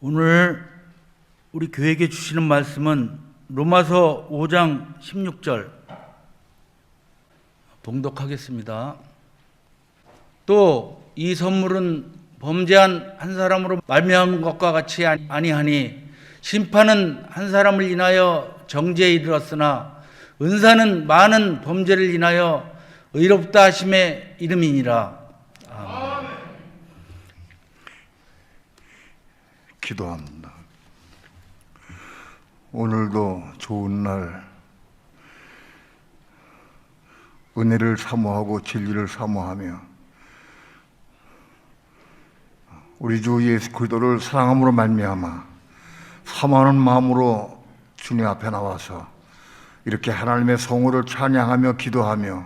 오늘 우리 교회에게 주시는 말씀은 로마서 5장 16절 봉독하겠습니다. 또 이 선물은 범죄한 한 사람으로 말미암은 것과 같이 아니하니 심판은 한 사람을 인하여 정죄에 이르렀으나 은사는 많은 범죄를 인하여 의롭다 하심의 이름이니라. 아멘. 기도합니다. 오늘도 좋은 날 은혜를 사모하고 진리를 사모하며 우리 주 예수 그리스도를 사랑함으로 말미암아 사모하는 마음으로 주님 앞에 나와서 이렇게 하나님의 성호를 찬양하며 기도하며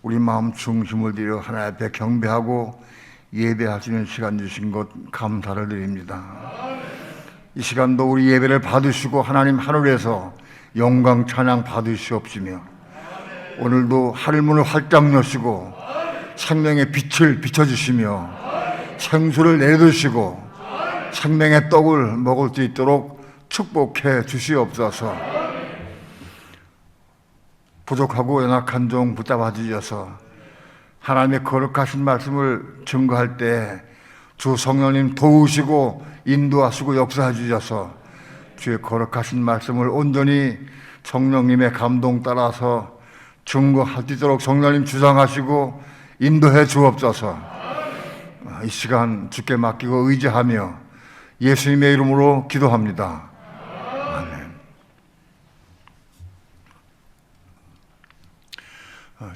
우리 마음 중심을 들여 하나님 앞에 경배하고 예배하시는 시간 주신 것 감사를 드립니다. 이 시간도 우리 예배를 받으시고 하나님 하늘에서 영광 찬양 받으시옵시며 오늘도 하늘문을 활짝 여시고 생명의 빛을 비춰주시며 생수를 내려주시고 생명의 떡을 먹을 수 있도록 축복해 주시옵소서. 부족하고 연약한 종 붙잡아 주셔서 하나님의 거룩하신 말씀을 증거할 때 주 성령님 도우시고 인도하시고 역사해 주셔서 주의 거룩하신 말씀을 온전히 성령님의 감동 따라서 증거할 수 있도록 성령님 주장하시고 인도해 주옵소서. 이 시간 주께 맡기고 의지하며 예수님의 이름으로 기도합니다. 아멘.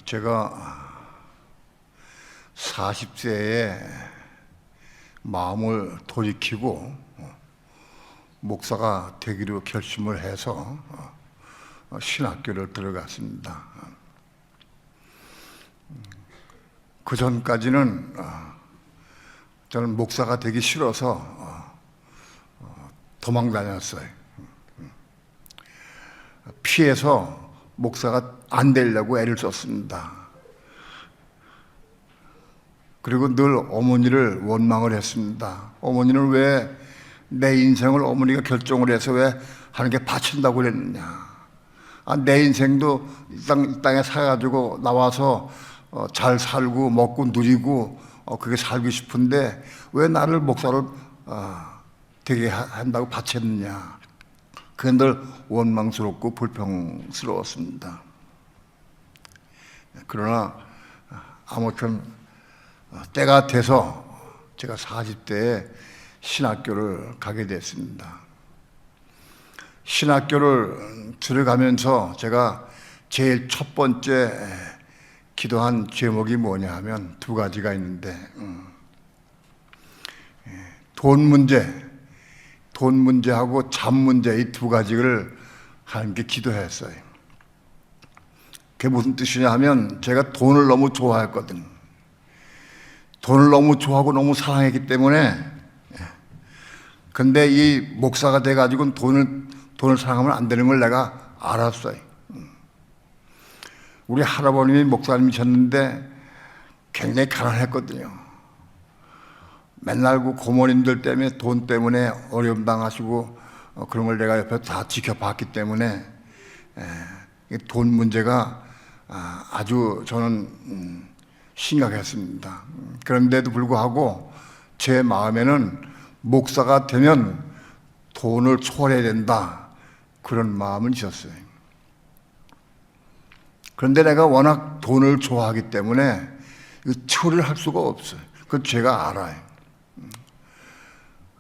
제가 40세에 마음을 돌이키고 목사가 되기로 결심을 해서 신학교를 들어갔습니다. 그 전까지는 저는 목사가 되기 싫어서 도망 다녔어요. 피해서 목사가 안 되려고 애를 썼습니다. 그리고 늘 어머니를 원망을 했습니다. 어머니는 왜 내 인생을 어머니가 결정을 해서 왜 하나님께 바친다고 그랬느냐. 내 인생도 이 땅에 살아가지고 나와서 잘 살고 먹고 누리고 그게 살고 싶은데 왜 나를 목사를 되게 한다고 바쳤느냐. 그게 늘 원망스럽고 불평스러웠습니다. 그러나 아무튼 때가 돼서 제가 40대에 신학교를 가게 됐습니다. 신학교를 들어가면서 제가 제일 첫 번째 기도한 제목이 뭐냐 하면 두 가지가 있는데 돈 문제하고 잠 문제 이 두 가지를 하나님께 기도했어요. 그게 무슨 뜻이냐 하면 제가 돈을 너무 좋아했거든요. 돈을 너무 좋아하고 너무 사랑했기 때문에 근데 이 목사가 돼가지고 돈을 사랑하면 안 되는 걸 내가 알았어요. 우리 할아버님이 목사님이셨는데 굉장히 가난했거든요. 맨날 그 고모님들 때문에 돈 때문에 어려움 당하시고 그런 걸 내가 옆에서 다 지켜봤기 때문에 돈 문제가 아주 저는 심각했습니다. 그런데도 불구하고 제 마음에는 목사가 되면 돈을 초월해야 된다 그런 마음은 있었어요. 그런데 내가 워낙 돈을 좋아하기 때문에 초월을 할 수가 없어요. 그건 제가 알아요.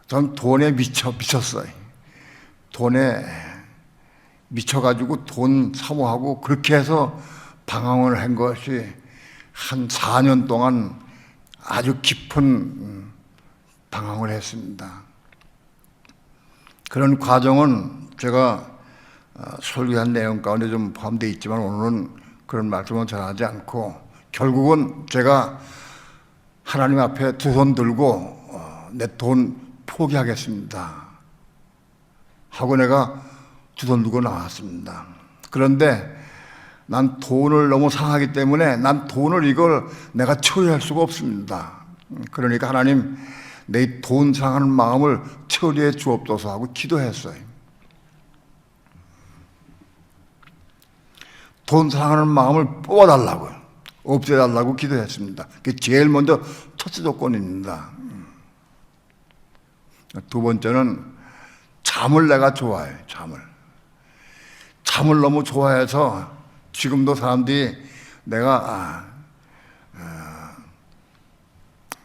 전 돈에 미쳤어요. 돈에 미쳐가지고 돈 사모하고 그렇게 해서 방황을 한 것이 한 4년 동안 아주 깊은 방황을 했습니다. 그런 과정은 제가 설교한 내용 가운데 좀 포함되어 있지만 오늘은 그런 말씀은 전하지 않고 결국은 제가 하나님 앞에 두 손 들고 내 돈 포기하겠습니다 하고 내가 두 손 들고 나왔습니다. 그런데 난 돈을 너무 사랑하기 때문에 난 돈을 이걸 내가 처리할 수가 없습니다. 그러니까 하나님 내 돈 사랑하는 마음을 처리해 주옵소서 하고 기도했어요. 돈 사랑하는 마음을 뽑아달라고요. 없애달라고 기도했습니다. 그게 제일 먼저 첫째 조건입니다. 두 번째는 잠을 내가 좋아해요. 잠을 너무 좋아해서 지금도 사람들이 내가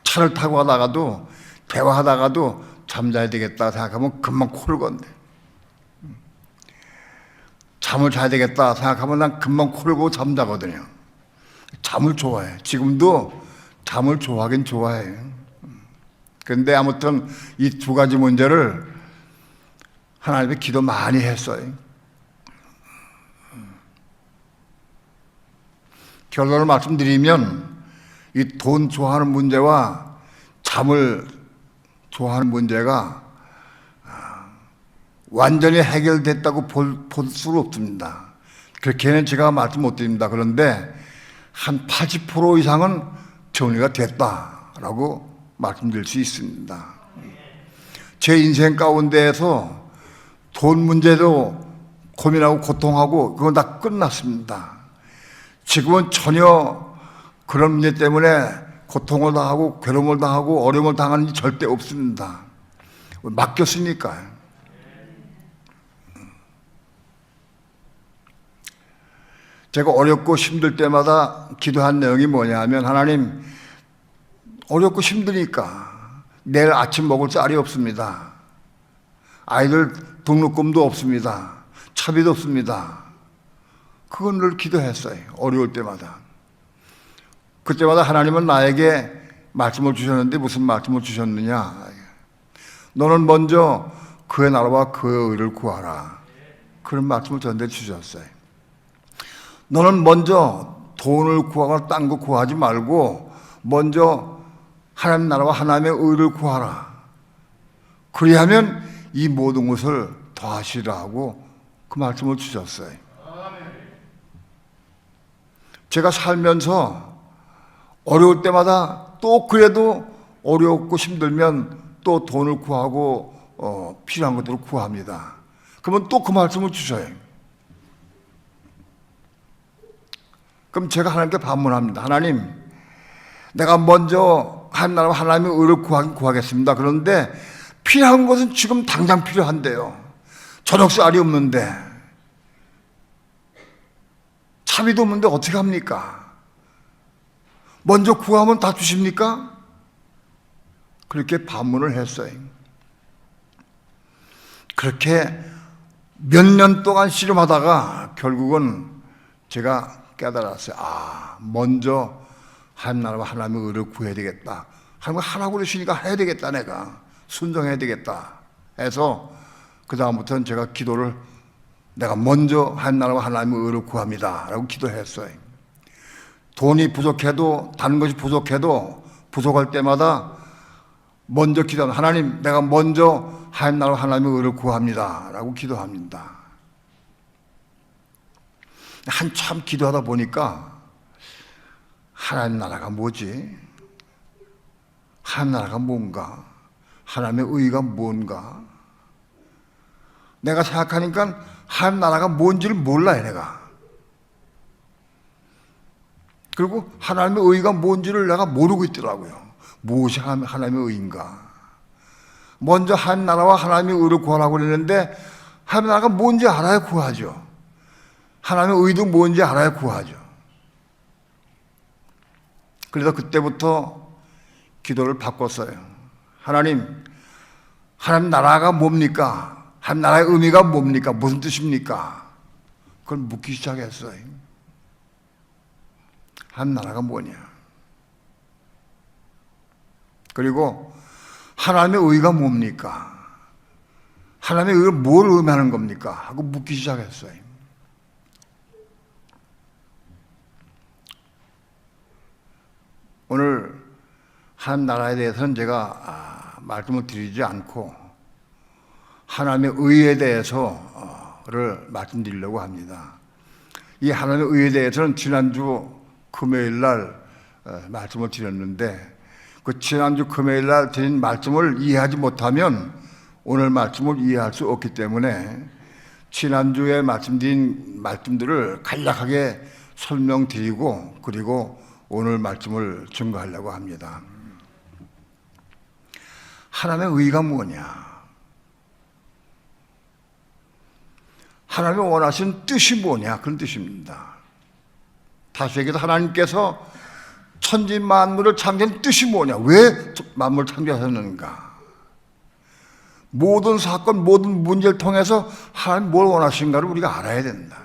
차를 타고 가다가도 대화하다가도 잠자야 되겠다 생각하면 금방 코를 건대. 잠을 자야 되겠다 생각하면 난 금방 코를 고고 잠자거든요. 잠을 좋아해. 지금도 잠을 좋아하긴 좋아해요. 그런데 아무튼 이 두 가지 문제를 하나님께 기도 많이 했어요. 결론을 말씀드리면 이 돈 좋아하는 문제와 잠을 좋아하는 문제가 완전히 해결됐다고 볼 수는 없습니다. 그렇게는 제가 말씀 못 드립니다. 그런데 한 80% 이상은 정리가 됐다라고 말씀드릴 수 있습니다. 제 인생 가운데에서 돈 문제도 고민하고 고통하고 그건 다 끝났습니다. 지금은 전혀 그런 문제 때문에 고통을 당하고 괴로움을 당하고 어려움을 당하는 일이 절대 없습니다. 맡겼으니까요. 제가 어렵고 힘들 때마다 기도한 내용이 뭐냐 하면 하나님 어렵고 힘드니까 내일 아침 먹을 쌀이 없습니다. 아이들 등록금도 없습니다. 차비도 없습니다. 그건 늘 기도했어요. 어려울 때마다. 그때마다 하나님은 나에게 말씀을 주셨는데 무슨 말씀을 주셨느냐. 너는 먼저 그의 나라와 그의 의를 구하라. 그런 말씀을 저한테 주셨어요. 너는 먼저 돈을 구하거나 딴 거 구하지 말고 먼저 하나님 나라와 하나님의 의를 구하라. 그리하면 이 모든 것을 더하시라 하고 그 말씀을 주셨어요. 제가 살면서 어려울 때마다 또 그래도 어렵고 힘들면 또 돈을 구하고 필요한 것들을 구합니다. 그러면 또 그 말씀을 주셔요. 그럼 제가 하나님께 반문합니다. 하나님, 내가 먼저 하나님 나라와 하나님의 의를 구하겠습니다. 그런데 필요한 것은 지금 당장 필요한데요. 저녁쌀이 없는데, 차비도 없는데 어떻게 합니까? 먼저 구하면 다 주십니까? 그렇게 반문을 했어요. 그렇게 몇 년 동안 씨름하다가 결국은 제가 깨달았어요. 먼저 하나님 나라와 하나님의 의를 구해야 되겠다. 하나님 하라고 그러시니까 해야 되겠다. 내가 순종해야 되겠다 해서 그 다음부터는 제가 기도를 내가 먼저 하나님 나라와 하나님의 의를 구합니다 라고 기도했어요. 돈이 부족해도 다른 것이 부족해도 부족할 때마다 먼저 기도합니다. 하나님, 내가 먼저 하나님 나라와 하나님의 의를 구합니다 라고 기도합니다. 한참 기도하다 보니까 하나님 나라가 뭐지? 하나님 나라가 뭔가? 하나님의 의가 뭔가? 내가 생각하니까 하나님 나라가 뭔지를 몰라요, 내가. 그리고 하나님의 의가 뭔지를 내가 모르고 있더라고요. 무엇이 하나님의 의인가? 먼저 하나님 나라와 하나님의 의를 구하라고 그랬는데 하나님 나라가 뭔지 알아야 구하죠. 하나님의 의도 뭔지 알아야 구하죠. 그래서 그때부터 기도를 바꿨어요. 하나님, 하나님 나라가 뭡니까? 하나님 나라의 의미가 뭡니까? 무슨 뜻입니까? 그걸 묻기 시작했어요. 하나님 나라가 뭐냐? 그리고 하나님의 의가 뭡니까? 하나님의 의가 뭘 의미하는 겁니까? 하고 묻기 시작했어요. 오늘 하나님 나라에 대해서는 제가 말씀을 드리지 않고 하나님의 의에 대해서를 말씀드리려고 합니다. 이 하나님의 의에 대해서는 지난주 금요일 날 말씀을 드렸는데 그 지난주 금요일 날 드린 말씀을 이해하지 못하면 오늘 말씀을 이해할 수 없기 때문에 지난주에 말씀드린 말씀들을 간략하게 설명드리고 그리고 오늘 말씀을 증거하려고 합니다. 하나님의 의가 뭐냐? 하나님의 원하시는 뜻이 뭐냐? 그런 뜻입니다. 다시 얘기해서 하나님께서 천지 만물을 창조한 뜻이 뭐냐? 왜 만물을 창조하셨는가? 모든 사건, 모든 문제를 통해서 하나님 뭘 원하시는가를 우리가 알아야 된다.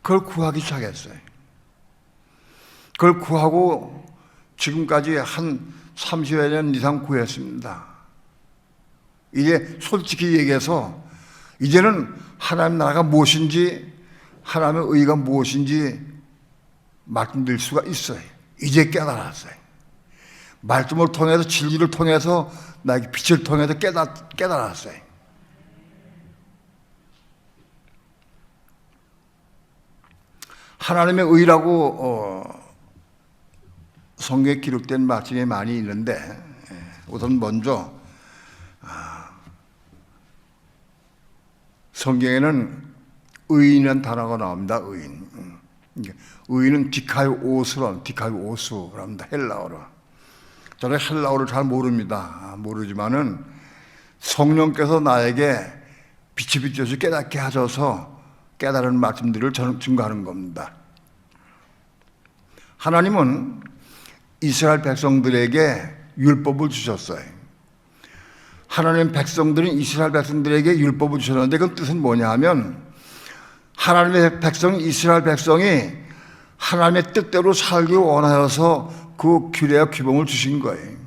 그걸 구하기 시작했어요. 그걸 구하고 지금까지 한 30여 년 이상 구했습니다. 이제 솔직히 얘기해서 이제는 하나님 나라가 무엇인지 하나님의 의가 무엇인지 말씀드릴 수가 있어요. 이제 깨달았어요. 말씀을 통해서 진리를 통해서 나에게 빛을 통해서 깨달았어요. 하나님의 의라고 성경에 기록된 말씀이 많이 있는데 우선 먼저 성경에는 의인이라는 단어가 나옵니다. 의인. 의인은 디카이오스랍니다. 헬라어로. 저는 헬라어를 잘 모릅니다. 모르지만은 성령께서 나에게 빛이 비춰서 깨닫게 하셔서 깨달은 말씀들을 저는 증거하는 겁니다. 하나님은 이스라엘 백성들에게 율법을 주셨어요. 하나님 백성들은 이스라엘 백성들에게 율법을 주셨는데 그 뜻은 뭐냐 하면 하나님의 백성, 이스라엘 백성이 하나님의 뜻대로 살기 원하여서 그 규례와 규범을 주신 거예요.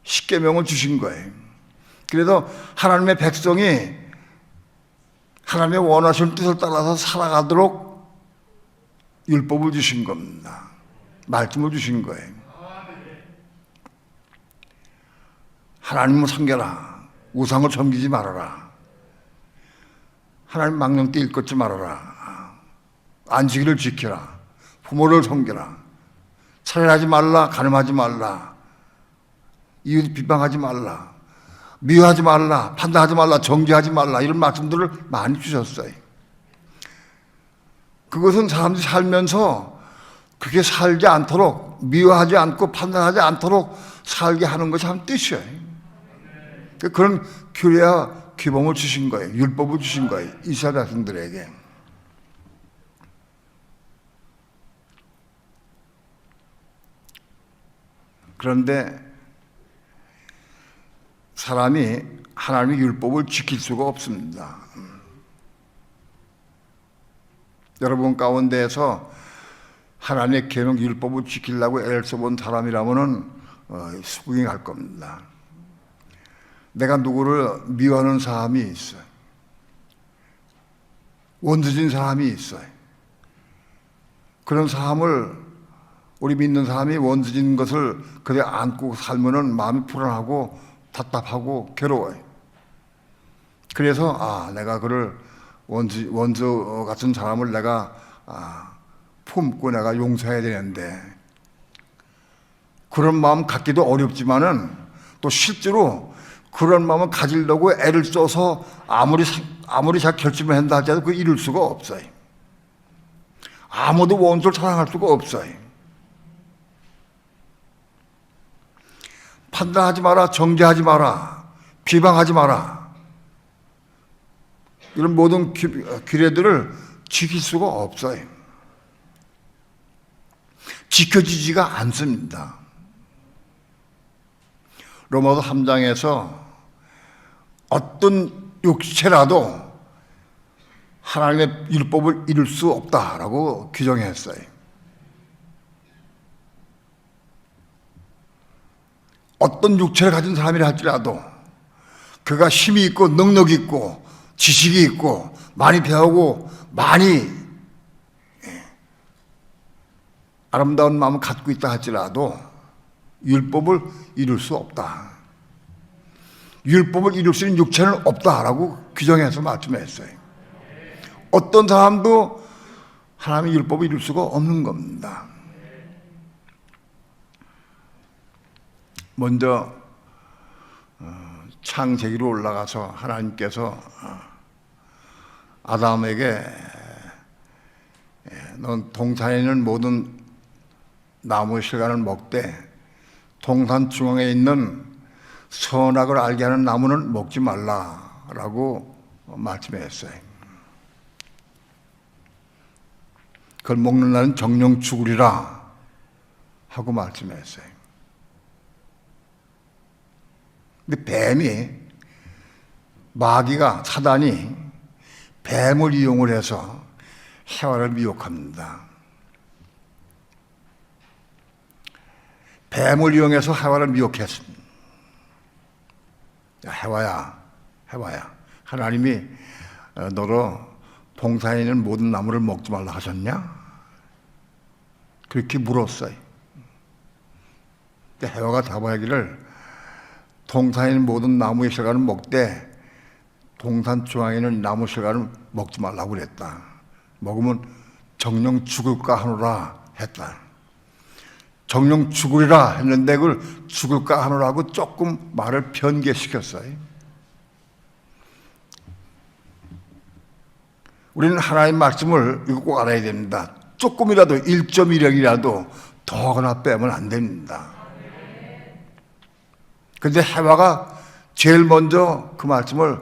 십계명을 주신 거예요. 그래서 하나님의 백성이 하나님의 원하시는 뜻을 따라서 살아가도록 율법을 주신 겁니다. 말씀을 주신 거예요. 하나님을 섬겨라. 우상을 섬기지 말아라. 하나님 망령 때 일컫지 말아라. 안식일을 지켜라. 부모를 섬겨라. 살인하지 말라. 간음하지 말라. 이웃 비방하지 말라. 미워하지 말라. 판단하지 말라. 정죄하지 말라. 이런 말씀들을 많이 주셨어요. 그것은 사람들이 살면서 그렇게 살지 않도록, 미워하지 않고 판단하지 않도록 살게 하는 것이 한 뜻이에요. 그런 규례와 규범을 주신 거예요. 율법을 주신 거예요. 이스라엘 백성들에게. 그런데 사람이 하나님의 율법을 지킬 수가 없습니다. 여러분 가운데에서 하나님의 계명 율법을 지키려고 애를 써본 사람이라면은 수긍이 갈 겁니다. 내가 누구를 미워하는 사람이 있어요. 원수진 사람이 있어요. 그런 사람을 우리 믿는 사람이 원수진 것을 그래 안고 살면은 마음이 불안하고 답답하고 괴로워요. 그래서 내가 그를 원수 같은 사람을 내가 품고 내가 용서해야 되는데 그런 마음 갖기도 어렵지만은 또 실제로 그런 마음을 가지려고 애를 써서 아무리 잘 결심을 한다 하더라도 그 이룰 수가 없어요. 아무도 원수를 사랑할 수가 없어요. 판단하지 마라, 정죄하지 마라, 비방하지 마라. 이런 모든 규례들을 지킬 수가 없어요. 지켜지지가 않습니다. 로마서 3장에서 어떤 육체라도 하나님의 율법을 이룰 수 없다라고 규정했어요. 어떤 육체를 가진 사람이라 할지라도 그가 힘이 있고 능력이 있고 지식이 있고 많이 배우고 많이 아름다운 마음을 갖고 있다 할지라도 율법을 이룰 수 없다. 율법을 이룰 수 있는 육체는 없다라고 규정해서 말씀했어요. 어떤 사람도 하나님의 율법을 이룰 수가 없는 겁니다. 먼저 창세기로 올라가서 하나님께서 아담에게 넌 동산에 있는 모든 나무 실과를 먹되 동산 중앙에 있는 선악을 알게 하는 나무는 먹지 말라라고 말씀했어요. 그걸 먹는 날은 정령 죽으리라 하고 말씀했어요. 근데 뱀이, 마귀가, 사단이 뱀을 이용을 해서 해와를 미혹합니다. 뱀을 이용해서 해와를 미혹했습니다. 해와야, 하나님이 너로 동산에 있는 모든 나무를 먹지 말라 하셨냐? 그렇게 물었어요. 해와가 답하기를 동산에 있는 모든 나무의 실과는 먹되 동산 중앙에 있는 나무 실과는 먹지 말라고 그랬다. 먹으면 정령 죽을까 하노라 했다. 정령 죽으리라 했는데 그걸 죽을까 하노라고 조금 말을 변개시켰어요. 우리는 하나님 말씀을 이거 꼭 알아야 됩니다. 조금이라도 1.1억이라도 더하거나 빼면 안 됩니다. 그런데 해와가 제일 먼저 그 말씀을,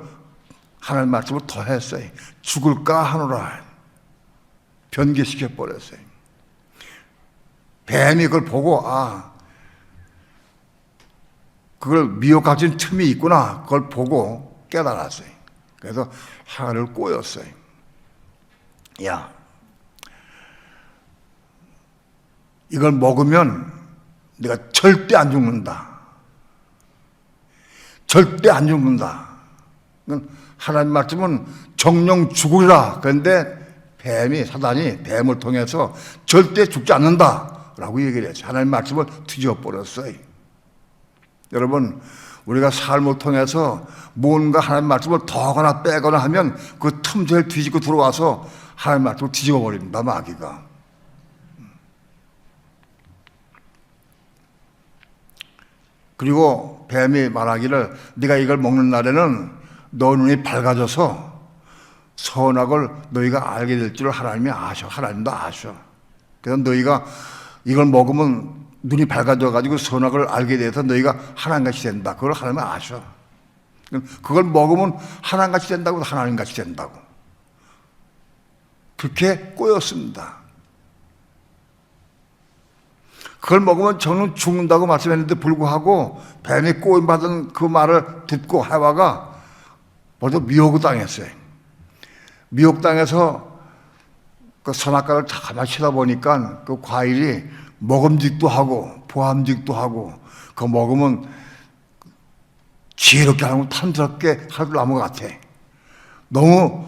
하나님 말씀을 더했어요. 죽을까 하노라 변개시켜 버렸어요. 뱀이 그걸 보고 그걸 미혹하신 틈이 있구나, 그걸 보고 깨달았어요. 그래서 해와를 꼬였어요. 야, 이걸 먹으면 내가 절대 안 죽는다. 절대 안 죽는다. 하나님 말씀은 정령 죽으리라. 그런데 뱀이, 사단이 뱀을 통해서 절대 죽지 않는다라고 얘기를 했어요. 하나님 말씀을 뒤집어 버렸어요. 여러분, 우리가 삶을 통해서 뭔가 하나님 말씀을 더하거나 빼거나 하면 그 틈새를 뒤집고 들어와서 하나님 말씀을 뒤집어 버립니다, 마귀가. 그리고 뱀이 말하기를 네가 이걸 먹는 날에는 너 눈이 밝아져서 선악을 너희가 알게 될 줄을 하나님이 아셔. 하나님도 아셔. 그래서 너희가 이걸 먹으면 눈이 밝아져가지고 선악을 알게 돼서 너희가 하나님같이 된다. 그걸 하나님이 아셔. 그걸 먹으면 하나님같이 된다고, 하나님같이 된다고. 그렇게 꼬였습니다. 그걸 먹으면 저는 죽는다고 말씀했는데 불구하고 뱀이 꼬임받은 그 말을 듣고 해와가 벌써 미혹을 당했어요. 미혹당해서 그 선악과를 가만히 쳐다보니까 그 과일이 먹음직도 하고 보암직도 하고 그거 먹으면 지혜롭게 하고 탐스럽게 할 나무 같아. 너무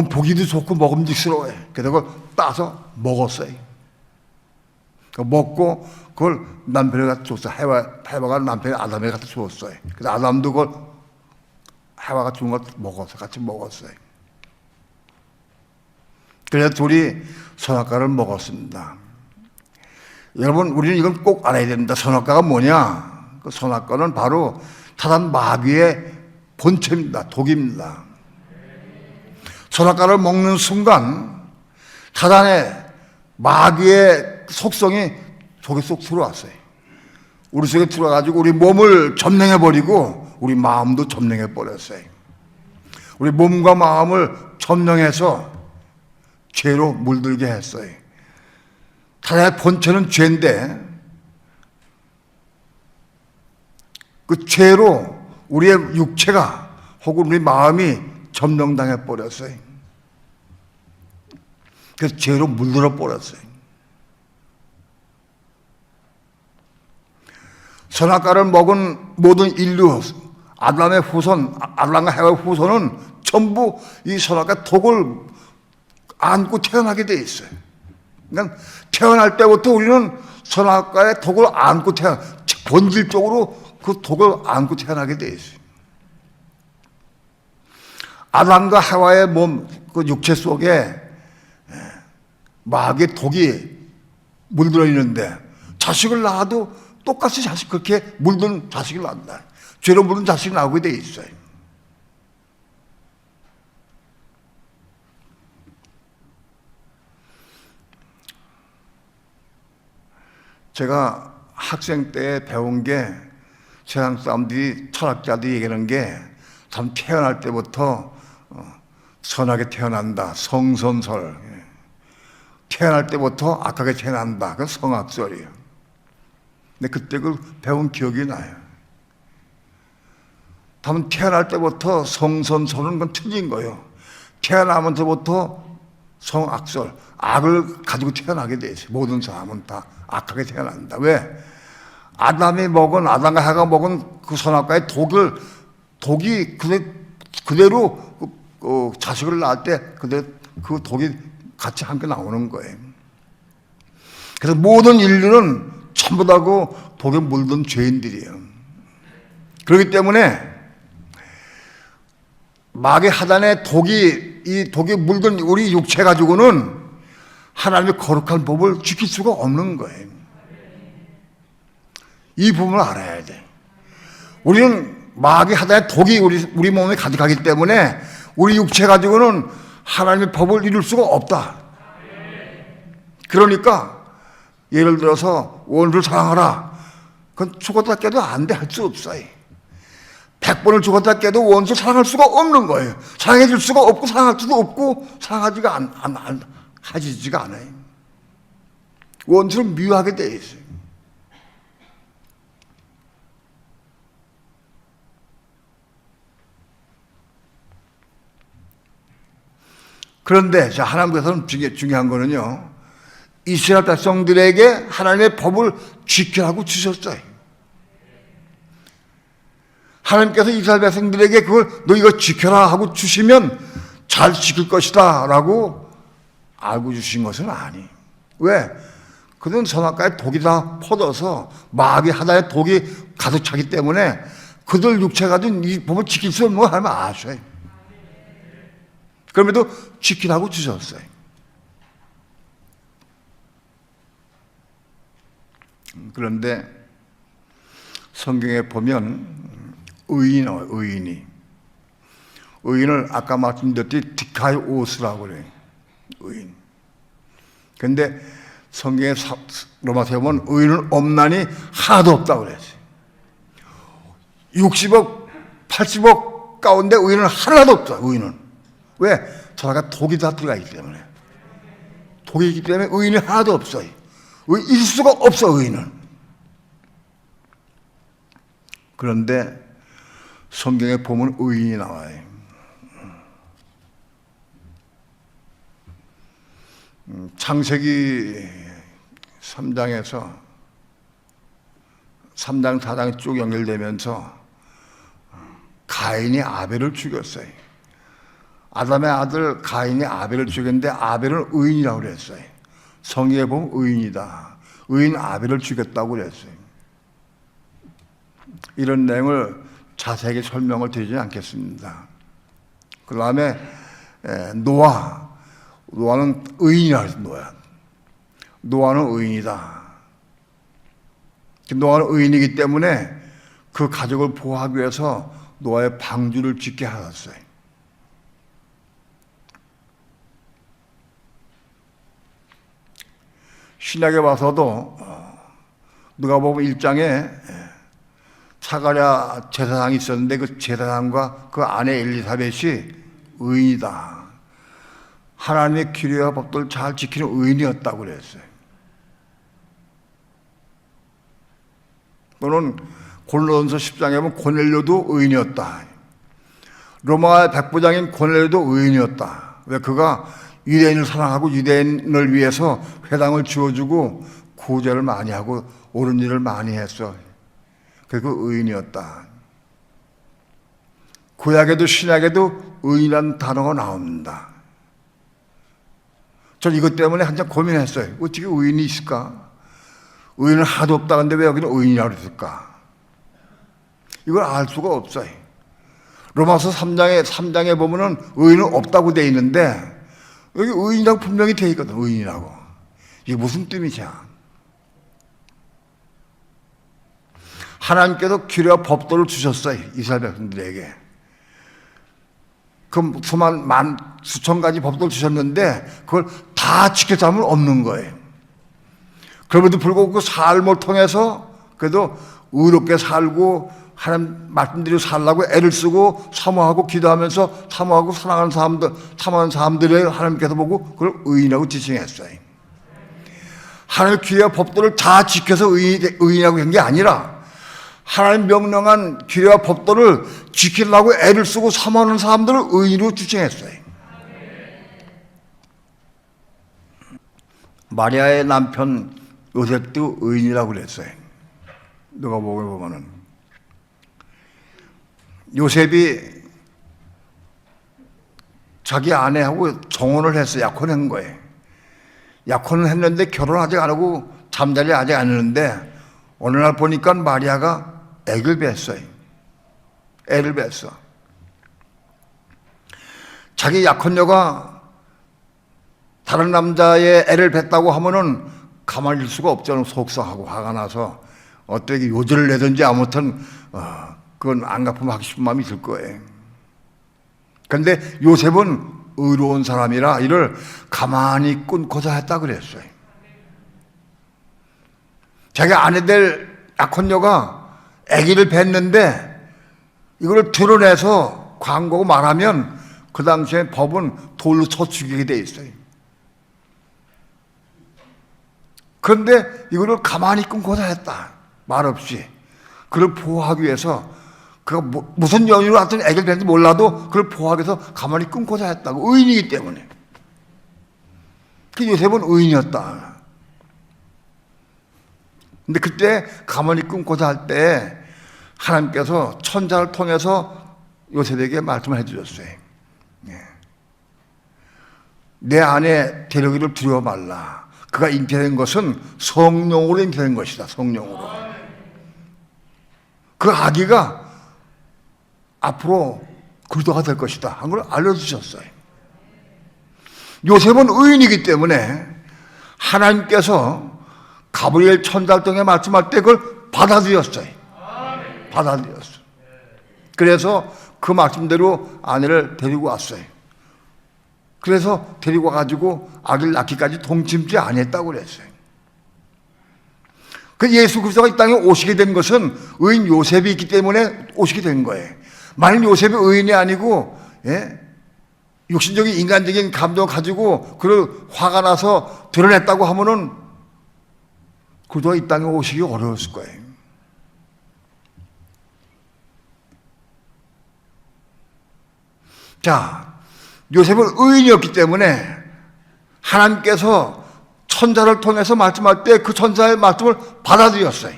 보기도 좋고 먹음직스러워요. 그래서 그걸 따서 먹었어요. 먹고 그걸 남편에게 줬어. 해와가 남편이 아담에게 갖다 줬어요. 그래서 아담도 그걸 해와가 준 걸 먹었어. 같이 먹었어요. 그래서 둘이 선악과를 먹었습니다. 여러분, 우리는 이건 꼭 알아야 됩니다. 선악과가 뭐냐? 그 선악과는 바로 사단 마귀의 본체입니다. 독입니다. 선악과를 먹는 순간 사단의 마귀의 속성이 속에 쏙 들어왔어요. 우리 속에 들어와가지고 우리 몸을 점령해버리고 우리 마음도 점령해버렸어요. 우리 몸과 마음을 점령해서 죄로 물들게 했어요. 사단의 본체는 죄인데 그 죄로 우리의 육체가 혹은 우리 마음이 점령당해버렸어요. 그래서 죄로 물들어버렸어요. 선악과를 먹은 모든 인류, 아담의 후손, 아담과 해와의 후손은 전부 이 선악과 독을 안고 태어나게 돼 있어요. 그러니까 태어날 때부터 우리는 선악과의 독을 안고 본질적으로 그 독을 안고 태어나게 돼 있어요. 아담과 해와의 몸, 그 육체 속에 마귀의 독이 물들어 있는데 자식을 낳아도 똑같이 자식 그렇게 물든 자식이 난다. 죄로 물든 자식이 나오게 돼 있어요. 제가 학생 때 배운 게 세상 사람들이 철학자들이 얘기하는 게 참 태어날 때부터 선하게 태어난다. 성선설. 태어날 때부터 악하게 태어난다. 그건 성악설이에요. 근데 그때 그걸 배운 기억이 나요. 다만 태어날 때부터 성선설은 건 틀린 거예요. 태어나면서부터 성악설, 악을 가지고 태어나게 돼 있어요. 모든 사람은 다 악하게 태어난다. 왜? 아담과 하가 먹은 그 선악과의 독이 그대로 자식을 낳을 때 그대로 그 독이 같이 함께 나오는 거예요. 그래서 모든 인류는 전부 다 그 독에 물든 죄인들이에요. 그렇기 때문에 마귀 하단의 이 독이 물든 우리 육체 가지고는 하나님의 거룩한 법을 지킬 수가 없는 거예요. 이 부분을 알아야 돼. 우리는 마귀 하단의 독이 우리 몸에 가득하기 때문에 우리 육체 가지고는 하나님의 법을 이룰 수가 없다. 그러니까 예를 들어서 원수를 사랑하라. 그건 죽었다 깨도 안 돼. 할 수 없어요. 100번을 죽었다 깨도 원수를 사랑할 수가 없는 거예요. 사랑해 줄 수가 없고 사랑할 수도 없고 하지지가 않아요. 원수를 미워하게 돼 있어요. 그런데 하나님께서는 중요한 거는요, 이스라엘 백성들에게 하나님의 법을 지키라고 주셨어요. 하나님께서 이스라엘 백성들에게 그걸 너 이거 지켜라 하고 주시면 잘 지킬 것이다 라고 알고 주신 것은 아니에요. 왜? 그들은 선악과의 독이 다 퍼져서 마귀 하나의 독이 가득 차기 때문에 그들 육체가 가진 이 법을 지킬 수 없는 걸 하나님 아셔요. 그럼에도 지키라고 주셨어요. 그런데 성경에 보면 의인을 아까 말씀드렸듯이 디카이오스라고 그래요. 의인. 그런데 성경에 로마서에 보면 의인은 없나니 하나도 없다고 그랬어요. 60억, 80억 가운데 의인은 하나도 없다. 의인은. 왜? 저라가 독이 다 들어가 있기 때문에. 독이 있기 때문에 의인이 하나도 없어요. 있을 수가 없어, 의인은. 그런데 성경에 보면 의인이 나와요. 창세기 3장에서 3장, 4장이 쭉 연결되면서 가인이 아벨을 죽였어요. 아담의 아들 가인이 아벨을 죽였는데 아벨은 의인이라고 그랬어요. 성경에 보면 의인이다. 의인 아벨을 죽였다고 그랬어요. 이런 내용을 자세하게 설명을 드리지 않겠습니다. 그 다음에 노아는 의인이라고 했어요. 노아는 의인이다. 노아는 의인이기 때문에 그 가족을 보호하기 위해서 노아의 방주를 짓게 하셨어요. 신약에 와서도 누가복음 1장에 사가랴 제사장이 있었는데 그 제사장과 그 아내 엘리사벳이 의인이다. 하나님의 규례와 법도를 잘 지키는 의인이었다고 그랬어요. 또는 고린도전서 10장에 보면 고넬료도 의인이었다. 로마의 백부장인 고넬료도 의인이었다. 왜? 그가 유대인을 사랑하고 유대인을 위해서 회당을 지어주고 구제를 많이 하고 옳은 일을 많이 했어. 그리고 의인이었다. 구약에도 신약에도 의인이라는 단어가 나옵니다. 전 이것 때문에 한참 고민했어요. 어떻게 의인이 있을까? 의인은 하도 없다는데 왜 여기는 의인이라고 그랬을까? 이걸 알 수가 없어요. 로마서 3장에 보면은 의인은 없다고 돼 있는데 여기 의인이라고 분명히 돼 있거든. 의인이라고. 이게 무슨 뜻이냐? 하나님께서 규례와 법도를 주셨어요. 이스라엘 백성들에게. 그 수만 수천 가지 법도를 주셨는데 그걸 다 지켜서 하면 없는 거예요. 그럼에도 불구하고 그 삶을 통해서 그래도 의롭게 살고 하나님 말씀대로 살라고 애를 쓰고 사모하고 기도하면서 사모하고 사랑하는 사람들을 하나님께서 보고 그걸 의인이라고 지칭했어요. 하나님의 규례와 법도를 다 지켜서 의인이라고 한 게 아니라 하나님 명령한 규례와 법도를 지키려고 애를 쓰고 사모하는 사람들을 의인으로 지칭했어요. 마리아의 남편 요셉도 의인이라고 그랬어요. 누가복음에 보면은 요셉이 자기 아내하고 정혼을 했어요. 약혼한 거예요. 약혼을 했는데 결혼 아직 안 하고 잠자리 아직 안 했는데 어느 날 보니까 마리아가 애를 뱄어요. 애를 뱄어. 자기 약혼녀가 다른 남자의 애를 뱄다고 하면은 가만히 있을 수가 없잖아요. 속상하고 화가 나서 어떻게 요절을 내든지 아무튼 그건 안 갚으면 하고 싶은 마음이 있을 거예요. 그런데 요셉은 의로운 사람이라 이를 가만히 끊고서 했다 그랬어요. 자기 아내 될 약혼녀가 아기를 뱄는데 이걸 드러내서 광고고 말하면 그 당시에 법은 돌로 쳐 죽이게 돼 있어요. 그런데 이거를 가만히 끊고서 했다. 말없이. 그걸 보호하기 위해서 그가 무슨 연유로 하여튼 아기를 뱄는지 몰라도 그걸 보호하기 위해서 가만히 끊고서 했다고. 의인이기 때문에. 그 요셉은 의인이었다. 근데 그때 가만히 끊고서 할 때 하나님께서 천사를 통해서 요셉에게 말씀을 해주셨어요. 내 아내 데려오기를 두려워 말라. 그가 잉태된 것은 성령으로 잉태된 것이다. 성령으로. 그 아기가 앞으로 그리스도가 될 것이다. 한 걸 알려주셨어요. 요셉은 의인이기 때문에 하나님께서 가브리엘 천사를 통해 말씀할 때 그걸 받아들였어요. 받아들였어요. 그래서 그 말씀대로 아내를 데리고 왔어요. 그래서 데리고 와가지고 아기를 낳기까지 동침지 안 했다고 그랬어요. 그 예수 그리스도가 이 땅에 오시게 된 것은 의인 요셉이 있기 때문에 오시게 된 거예요. 만약 요셉이 의인이 아니고 육신적인 인간적인 감정을 가지고 그걸 화가 나서 드러냈다고 하면은 그리스도가 이 땅에 오시기 어려웠을 거예요. 자, 요셉은 의인이었기 때문에 하나님께서 천사를 통해서 말씀할 때 그 천사의 말씀을 받아들였어요.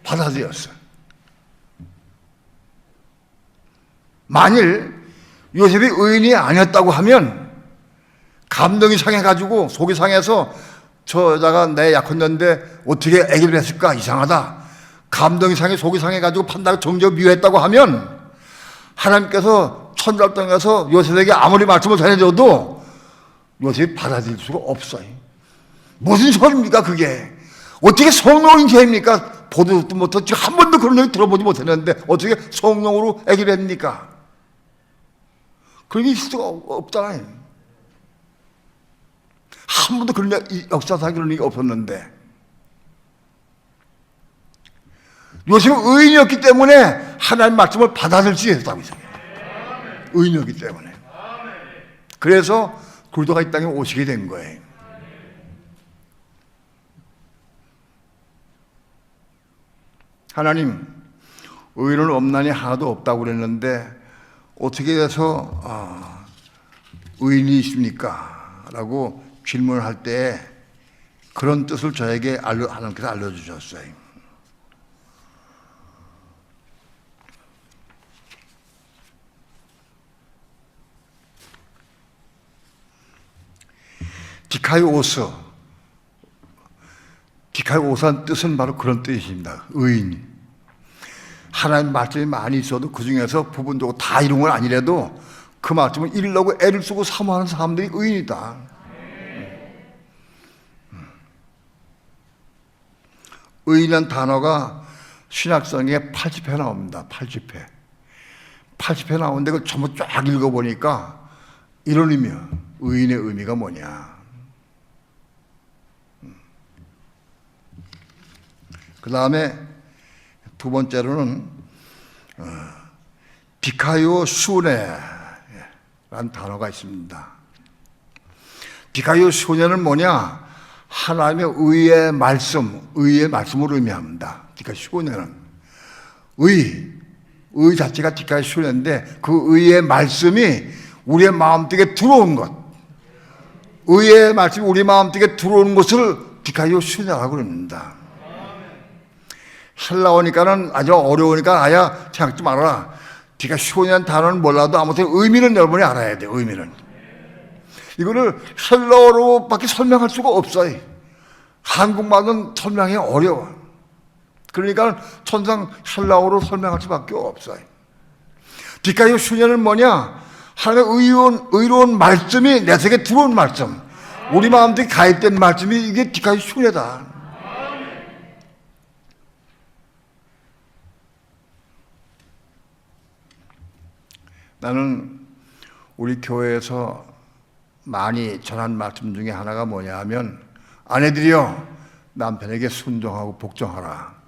받아들였어요. 만일 요셉이 의인이 아니었다고 하면 감동이 상해가지고 속이 상해서 저 여자가 내 약혼녀인데 어떻게 아기를 했을까 이상하다. 감동이 상해 속이 상해가지고 판단을 정죄하고 미워했다고 하면 하나님께서 천사를 통해서 요셉에게 아무리 말씀을 전해줘도 요셉이 받아들일 수가 없어요. 무슨 소리입니까 그게? 어떻게 성령이 죄입니까? 보도 듣도 못하고 지금 한 번도 그런 얘기 들어보지 못했는데 어떻게 성령으로 아기를 했습니까? 그런 게 있을 수가 없잖아요. 한 번도 그런 역사상 그런 일이 없었는데 요셉은 의인이었기 때문에 하나님 말씀을 받아들일 수 있었다고 했어요. 의인이었기 때문에. 그래서 그리스도가 이 땅에 오시게 된 거예요. 하나님, 의인은 없나니 하나도 없다고 그랬는데 어떻게 해서 의인이십니까? 라고 질문을 할 때 그런 뜻을 저에게 하나님께서 알려주셨어요. 디카이오스한 뜻은 바로 그런 뜻입니다. 의인. 하나님 말씀이 많이 있어도 그 중에서 부분적으로 다 이룬 건 아니라도 그 말씀을 이루려고 애를 쓰고 사모하는 사람들이 의인이다. 의인이라는 단어가 신약성에 80회 나옵니다. 80회. 80회 나오는데 그걸 전부 쫙 읽어보니까 이런 의미야. 의인의 의미가 뭐냐. 그 다음에 두 번째로는 디카요 슈네라는 단어가 있습니다. 디카요 슈네는 뭐냐? 하나님의 의의 말씀을 의미합니다. 디카요 슈네는 의 자체가 디카요 슈네인데 그 의의 말씀이 우리의 마음속에 들어온 것, 의의 말씀이 우리 마음속에 들어오는 것을 디카요 슈네라고 그럽니다. 헬라어니까는 아주 어려우니까 아야 생각지 말아라. 디카요 슈네라는 단어는 몰라도 아무튼 의미는 여러분이 알아야 돼요. 의미는. 이거를 헬라어로밖에 설명할 수가 없어요. 한국말은 설명이 어려워. 그러니까 천상 헬라어로 설명할 수밖에 없어요. 디카요 슈네는 뭐냐? 하나님의 의로운 말씀이 내 속에 들어온 말씀, 우리 마음속에 가입된 말씀이 이게 디카요 슈네다. 나는 우리 교회에서 많이 전한 말씀 중에 하나가 뭐냐 하면 아내들이여 남편에게 순종하고 복종하라.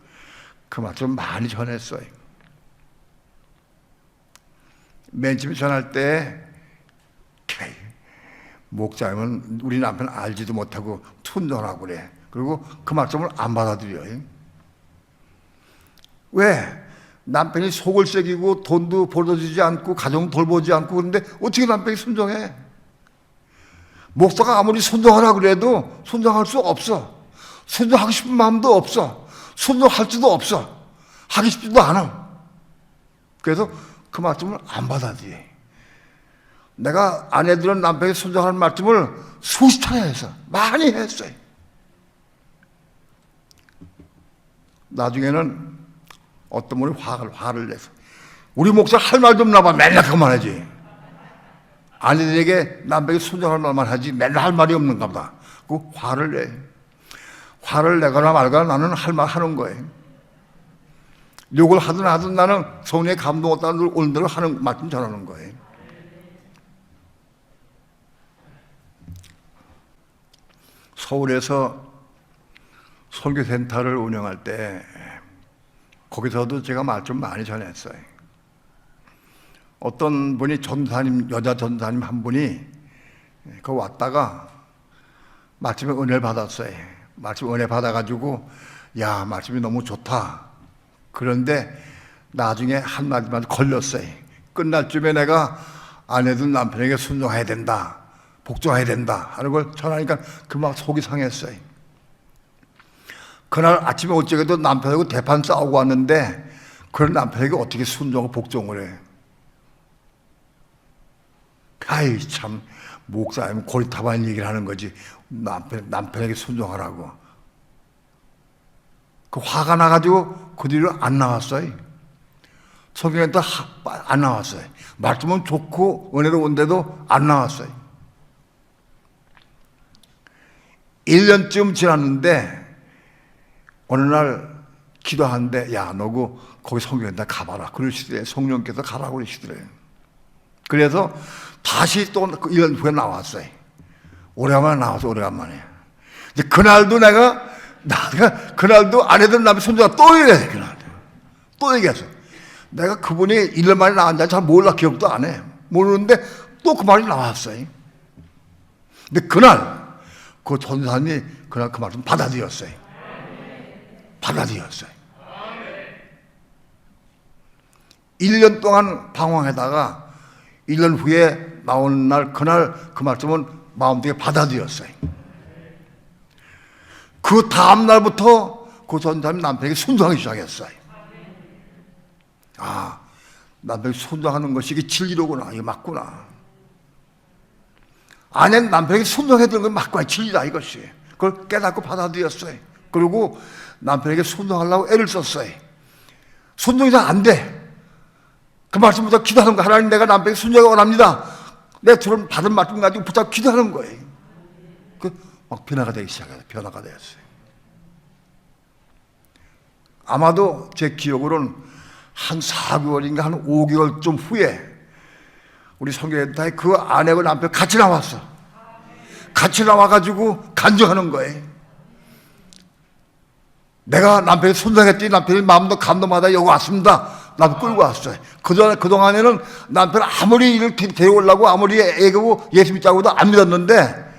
그 말씀 많이 전했어요. 맨 처음에 전할 때 목자님은 우리 남편 알지도 못하고 순종하라고 그래. 그리고 그 말씀을 안 받아들여요. 왜? 남편이 속을 새기고 돈도 벌어주지 않고 가정 돌보지 않고 그런데 어떻게 남편이 순종해? 목사가 아무리 순종하라 그래도 순종할 수 없어. 순종하고 싶은 마음도 없어. 순종할 수도 없어. 하기 싶지도 않아. 그래서 그 말씀을 안 받아들여. 내가 아내들은 남편이 순종하는 말씀을 수십 차례 해서 많이 했어요. 나중에는 어떤 분이 화를 내서 우리 목사 할 말도 없나 봐. 맨날 그만 하지. 아내들에게 남편이 순종하는 말만 하지 맨날 할 말이 없는가 보다. 그 화를 내. 화를 내거나 말거나 나는 할 말 하는 거예요. 욕을 하든 나는 성령의 감동 얻다는 오늘대로 하는 말씀 전하는 거예요. 서울에서 설교센터를 운영할 때 거기서도 제가 말씀 많이 전했어요. 어떤 분이 전사님, 여자 전사님 한 분이 그 왔다가 말씀에 은혜를 받았어요. 말씀 은혜 받아가지고 야 말씀이 너무 좋다. 그런데 나중에 한마디만 걸렸어요. 끝날 쯤에 내가 아내든 남편에게 순종해야 된다. 복종해야 된다 하는 걸 전하니까 그 막 속이 상했어요. 그날 아침에 어쩌게도 남편하고 대판 싸우고 왔는데 그런 남편에게 어떻게 순종하고 복종을 해. 아이 참 목사님 고리타반 얘기를 하는 거지 남편에게 순종하라고. 그 화가 나가지고 그 뒤로 안 나왔어요. 성경에 또 안 나왔어요. 말씀은 좋고 은혜로운데도 안 나왔어요. 1년쯤 지났는데 어느 날 기도하는데 야 너고 거기 성경에다 가봐라 그러시더래요. 성령께서 가라고 그러시더래요. 그래서 다시 또 1년 후에 나왔어요. 오래간만에 나와서 오래간만에. 근데 그날도 내가 그날도 아내들 남의 손자가 또 얘기해. 그날도 또 얘기했어. 내가 그분이 1년 만에 나왔는지 잘 몰라. 기억도 안 해. 모르는데 또 그 말이 나왔어요. 근데 그날 그 전사님이 그날 그 말씀 받아들였어요. 받아들였어요. 1년 동안 방황하다가 1년 후에 나오는 날 그날 그 말씀은 마음속에 받아들였어요. 그 다음 날부터 그 전사님 남편에게 순종하기 시작했어요. 아, 남편이 순종하는 것이 이게 진리로구나. 이게 맞구나. 아내는 남편에게 순종해야 되는 건 맞구나. 진리다 이것이. 그걸 깨닫고 받아들였어요. 그리고 남편에게 순종하려고 애를 썼어요. 순종이 잘 안 돼. 그 말씀부터 기도하는 거. 하나님 내가 남편에게 순종하기 원합니다. 내 들은 받은 말씀 가지고 붙잡고 기도하는 거예요. 그 막 변화가 되기 시작해요. 변화가 되었어요. 아마도 제 기억으로는 한 4개월인가 한 5개월 좀 후에 우리 성교회에 그 아내와 남편 같이 나왔어. 같이 나와가지고 간증하는 거예요. 내가 남편이 손상했더니 남편이 마음도 감동받아 여기 왔습니다. 나도 끌고 왔어요. 그동안에는 남편 아무리 이를 데려오려고 아무리 애고 예수 믿자고도 안 믿었는데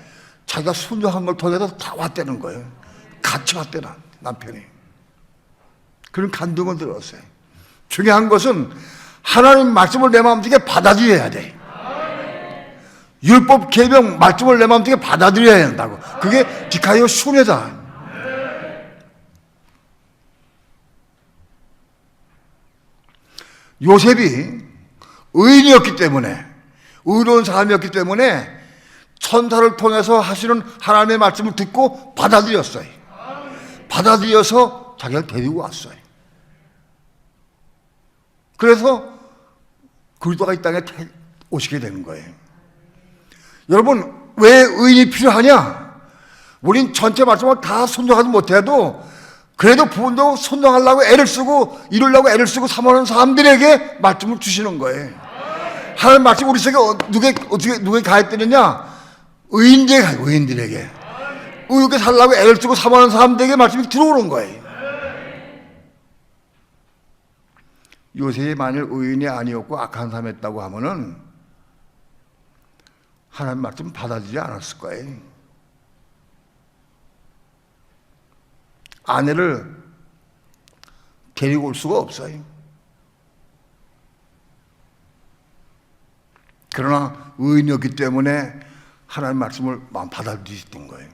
자기가 순종한 걸 통해서 다 왔다는 거예요. 같이 왔대나 남편이. 그런 감동을 들었어요. 중요한 것은 하나님 말씀을 내 마음속에 받아들여야 돼. 율법 계명 말씀을 내 마음속에 받아들여야 한다고. 그게 디카이오 순회다. 요셉이 의인이었기 때문에, 의로운 사람이었기 때문에 천사를 통해서 하시는 하나님의 말씀을 듣고 받아들였어요. 받아들여서 자기가 데리고 왔어요. 그래서 그리스도가 이 땅에 오시게 되는 거예요. 여러분, 왜 의인이 필요하냐? 우린 전체 말씀을 다 순종하지 못해도 그래도 부분도 순종하려고 애를 쓰고 이루려고 애를 쓰고 사모하는 사람들에게 말씀을 주시는 거예요. 하나님 말씀 우리 속에 누구에 가했더느냐? 의인들에게. 의롭게 살려고 애를 쓰고 사모하는 사람들에게 말씀이 들어오는 거예요. 요셉이 만일 의인이 아니었고 악한 사람이었다고 하면은 하나님 말씀 받아들이지 않았을 거예요. 아내를 데리고 올 수가 없어요. 그러나 의인이었기 때문에 하나님 말씀을 받아들이셨던 거예요.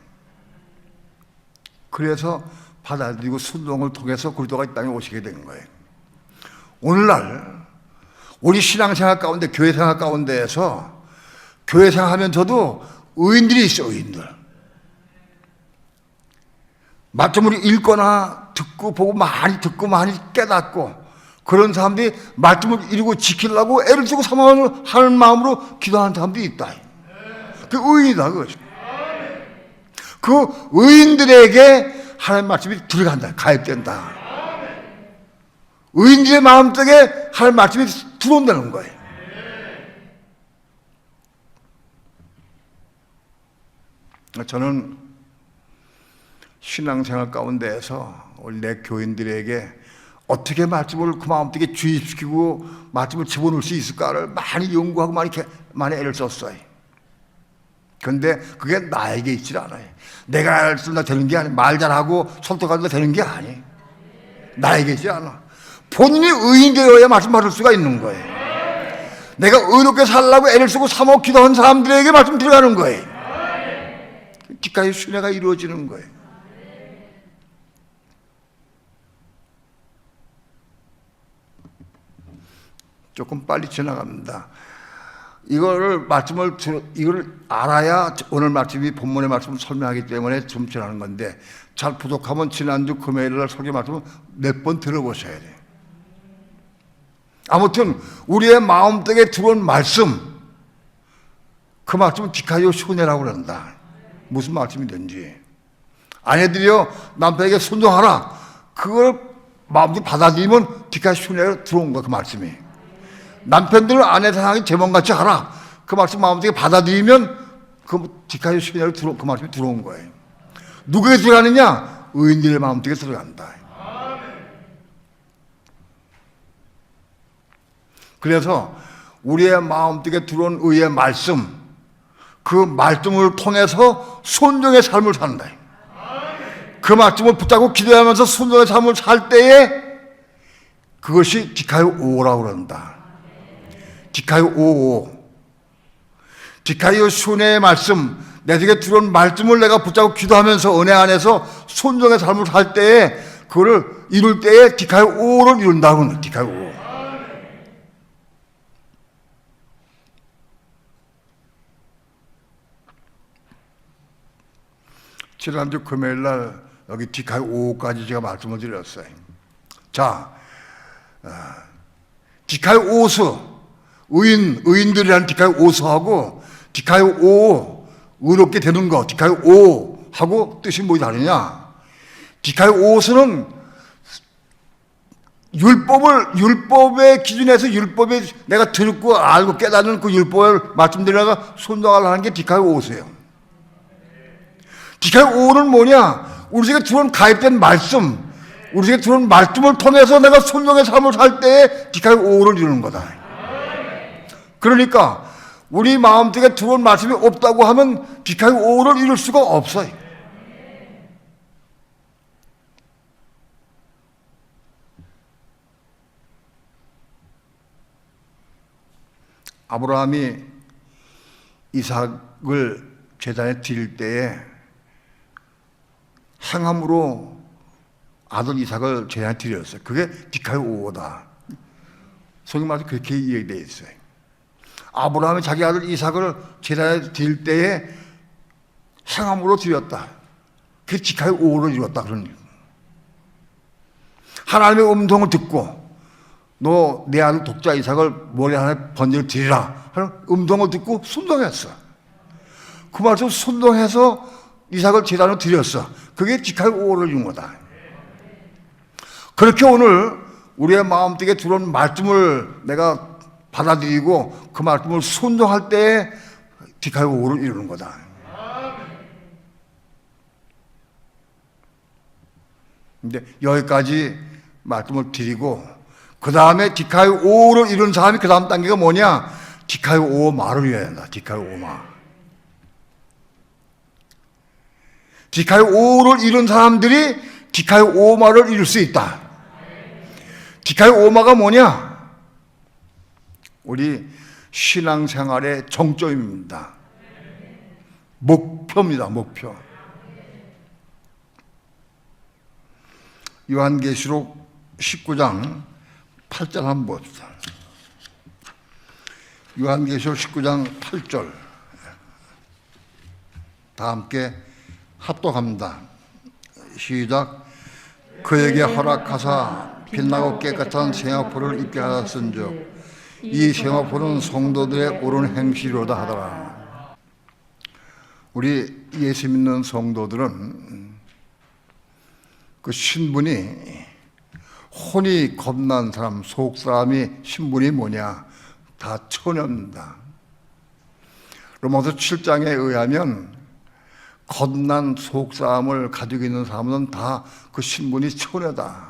그래서 받아들이고 순종을 통해서 그리스도가 이 땅에 오시게 된 거예요. 오늘날 우리 신앙생활 가운데, 교회생활 가운데에서 교회생활하면서도 의인들이 있어요. 의인들. 말씀을 읽거나 듣고 보고 많이 듣고 많이 깨닫고 그런 사람들이 말씀을 이루고 지키려고 애를 쓰고 사모하는 마음으로 기도하는 사람들이 있다. 그 의인이다. 그것이. 그 의인들에게 하나님 말씀이 들어간다. 가입된다. 의인들의 마음속에 하나님 말씀이 들어온다는 거예요. 저는 신앙생활 가운데에서 우리 내 교인들에게 어떻게 말씀을 그 마음속에 주입시키고 말씀을 집어넣을 수 있을까를 많이 연구하고 많이 애를 썼어요. 그런데 그게 나에게 있질 않아요. 내가 할 수 있나 되는 게 아니에요. 말 잘하고 설득하는 게 되는 게 아니에요. 나에게 있지 않아. 본인이 의인 되어야 말씀 받을 수가 있는 거예요. 내가 의롭게 살려고 애를 쓰고 사모 기도한 사람들에게 말씀 들어가는 거예요. 뒷가에 순회가 이루어지는 거예요. 조금 빨리 지나갑니다. 이걸 알아야 오늘 말씀이 본문의 말씀을 설명하기 때문에 좀 지나는 건데, 잘 부족하면 지난주 금요일날 설교 말씀을 몇 번 들어보셔야 돼요. 아무튼 우리의 마음속에 들어온 말씀, 그 말씀은 디카이오 순회라고 그런다. 무슨 말씀이든지 아내들이여 남편에게 순종하라. 그걸 마음속에 받아들이면 디카이오 순회로 들어온 거야. 그 말씀이. 남편들은 아내 사랑이 제mom같이 하라. 그 말씀 마음속에 받아들이면 그 디카이오 순회로 그 말씀이 들어온 거예요. 누구에게 들어가느냐? 의인들의 마음속에 들어간다. 그래서 우리의 마음속에 들어온 의의 말씀, 그 말씀을 통해서 순종의 삶을 산다. 그 말씀을 붙잡고 기도하면서 순종의 삶을 살 때에 그것이 디카이오 5라고 그런다. 디카이오 5. 디카이오 순회의 말씀, 내 속에 들어온 말씀을 내가 붙잡고 기도하면서 은혜 안에서 순종의 삶을 살 때에 그거를 이룰 때에 디카이오 5를 이룬다고 합니다. 디카이오 5. 지난주 금요일날 여기 디카이오 5까지 제가 말씀을 드렸어요. 자, 디카이오 5서 의인들이라는 디카이오 5서하고 디카이오 5 의롭게 되는 거, 디카이오 5하고 뜻이 뭐 다르냐? 디카이오 5서는 율법의 기준에서 율법에 내가 듣고 알고 깨닫는 그 율법을 말씀드리다가 순종하려는 게 디카요 5세요. 디카요 5는 뭐냐? 우리 속에 들어온 가입된 말씀, 우리 속에 들어온 말씀을 통해서 내가 순종의 삶을 살 때에 디카요 5를 이루는 거다. 그러니까 우리 마음속에 들어온 말씀이 없다고 하면 디카요 5를 이룰 수가 없어요. 아브라함이 이삭을 제단에 드릴 때에 행함으로 아들 이삭을 제단에 드렸어요. 그게 디카요 5다. 성경 말씀 그렇게 이해되어 있어요. 아브라함이 자기 아들 이삭을 제단에 드릴 때에 행함으로 드렸다. 그게 디카요 5를 이뤘다. 그런 일. 하나님의 음성을 듣고 너 내 아들 독자 이삭을 머리 하나 번제를 드리라 하는 음성을 듣고 순종했어. 그 말씀 순종해서 이삭을 제단으로 드렸어. 그게 디카요 5를 이룬 거다. 그렇게 오늘 우리의 마음속에 들어온 말씀을 내가 받아들이고 그 말씀을 순종할 때에 디카요 5를 이루는 거다. 근데 여기까지 말씀을 드리고 그 다음에 디카요 5를 이룬 사람이 그 다음 단계가 뭐냐? 디카요 5 말을 이뤄야 된다. 디카요 5 말. 디카요 5를 이룬 사람들이 디카요 5 말을 이룰 수 있다. 디카요 5마가 뭐냐? 우리 신앙생활의 정점입니다. 목표입니다. 목표. 요한계시록 19장 8절 한번 봅시다. 요한계시록 19장 8절 다 함께 합독합니다. 시작. 그에게 허락하사 빛나고 깨끗한 생화포를 입게 하였은즉 이 생화포는 성도들의 옳은 행실로다 하더라. 우리 예수 믿는 성도들은 그 신분이 혼이 겁난 사람, 속사람이 신분이 뭐냐? 다 처녀입니다. 로마서 7장에 의하면 겁난 속사람을 가지고 있는 사람은 다 그 신분이 처녀다.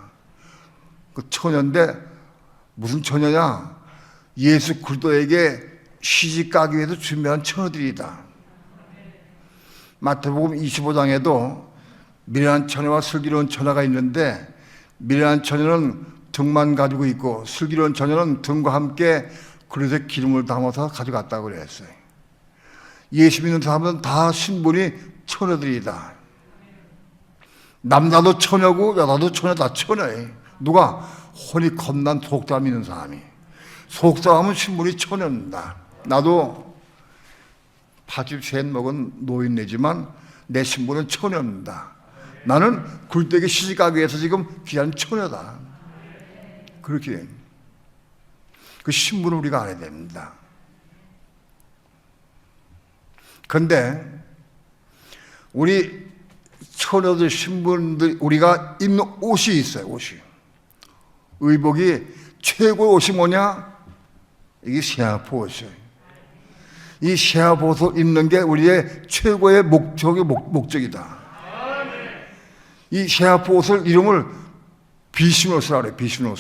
그 처녀인데 무슨 처녀냐? 예수 그리스도에게 시집가기 위해서 준비한 처녀들이다. 마태복음 25장에도 미련한 처녀와 슬기로운 처녀가 있는데 미련한 처녀는 등만 가지고 있고 슬기로운 처녀는 등과 함께 그릇에 기름을 담아서 가져갔다고 그랬어요. 예수 믿는 사람은 다 신분이 처녀들이다. 남자도 처녀고 여자도 처녀 다 처녀예요. 누가? 혼이 겁난 속사람 있는 사람이. 속사람은 신분이 처녀입니다. 나도 83 먹은 노인네지만 내 신분은 처녀입니다. 나는 굴뚝에 시집가기 위해서 지금 귀한 처녀다. 그렇게 그 신분을 우리가 알아야 됩니다. 그런데 우리 처녀들 신분들 우리가 입는 옷이 있어요. 옷이 의복이 최고의 옷이 뭐냐? 이게 세아포 옷이에요. 이 세아포 옷을 입는 게 우리의 최고의 목적이다. 이 세아포 옷을 이름을 비신옷이라고 그래요. 비신옷.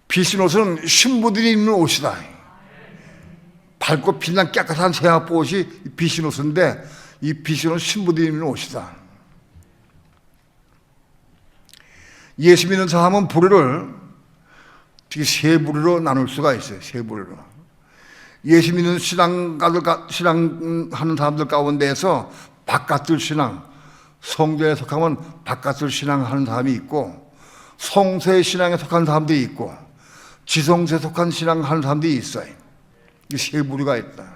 비신옷은 신부들이 입는 옷이다. 밝고 빛난 깨끗한 세아포 옷이 비신옷인데 이 비신옷은 신부들이 입는 옷이다. 예수 믿는 사람은 부류를 특히 세 부류로 나눌 수가 있어요. 세 부류로. 예수 믿는 신앙하는 사람들 가운데에서 바깥들 신앙, 성전에 속하면 바깥을 신앙하는 사람이 있고 성서의 신앙에 속한 사람들이 있고 지성서에 속한 신앙하는 사람들이 있어요. 이 세 부류가 있다.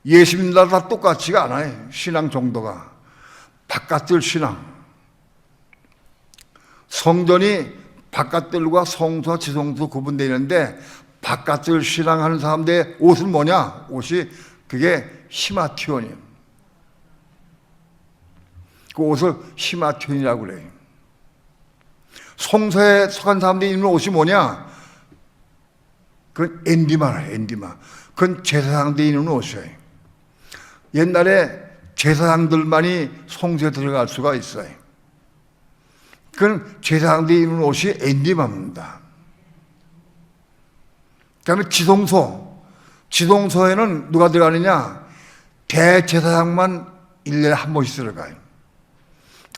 예수 믿는 날 다 똑같지가 않아요. 신앙 정도가. 바깥들 신앙. 성전이 바깥들과 성서와 지성서 구분되어 있는데 바깥들 신앙하는 사람들의 옷은 뭐냐? 옷이 그게 히마티온이에요. 그 옷을 히마티온이라고 그래요. 성서에 속한 사람들이 입는 옷이 뭐냐? 그건 엔디마예요, 엔디마. 그건 제사장들이 입는 옷이에요. 옛날에 제사장들만이 성소에 들어갈 수가 있어요. 그건 제사장들이 입는 옷이 엔디마입니다. 그다음에 지성소에는 누가 들어가느냐? 대제사장만 1년에 한 번씩 들어가요.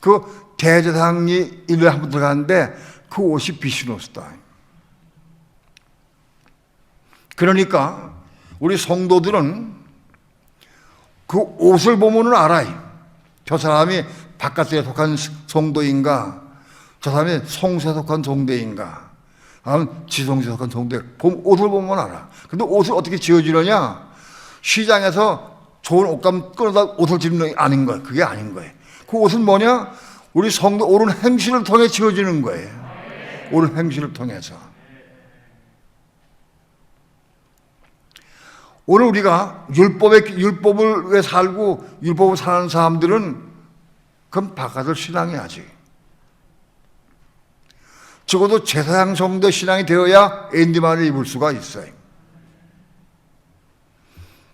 그 대제사장이 1년에 한 번 들어가는데 그 옷이 빛인 옷이다. 그러니까 우리 성도들은 그 옷을 보면은 알아요. 저 사람이 바깥에 속한 성도인가, 저 사람이 성소에 속한 성도인가, 아니면 지성소에 속한 성도인가. 옷을 보면 알아. 근데 옷을 어떻게 지어주느냐? 시장에서 좋은 옷감 끌어다 옷을 집는 게 아닌 거예요. 그게 아닌 거예요. 그 옷은 뭐냐? 우리 성도 옳은 행실을 통해 지어지는 거예요. 옳은 행실을 통해서. 오늘 우리가 율법을 왜 살고 율법을 사는 사람들은 그건 바깥을 신앙해야지. 적어도 제사장 정도 신앙이 되어야 엔디마를 입을 수가 있어요.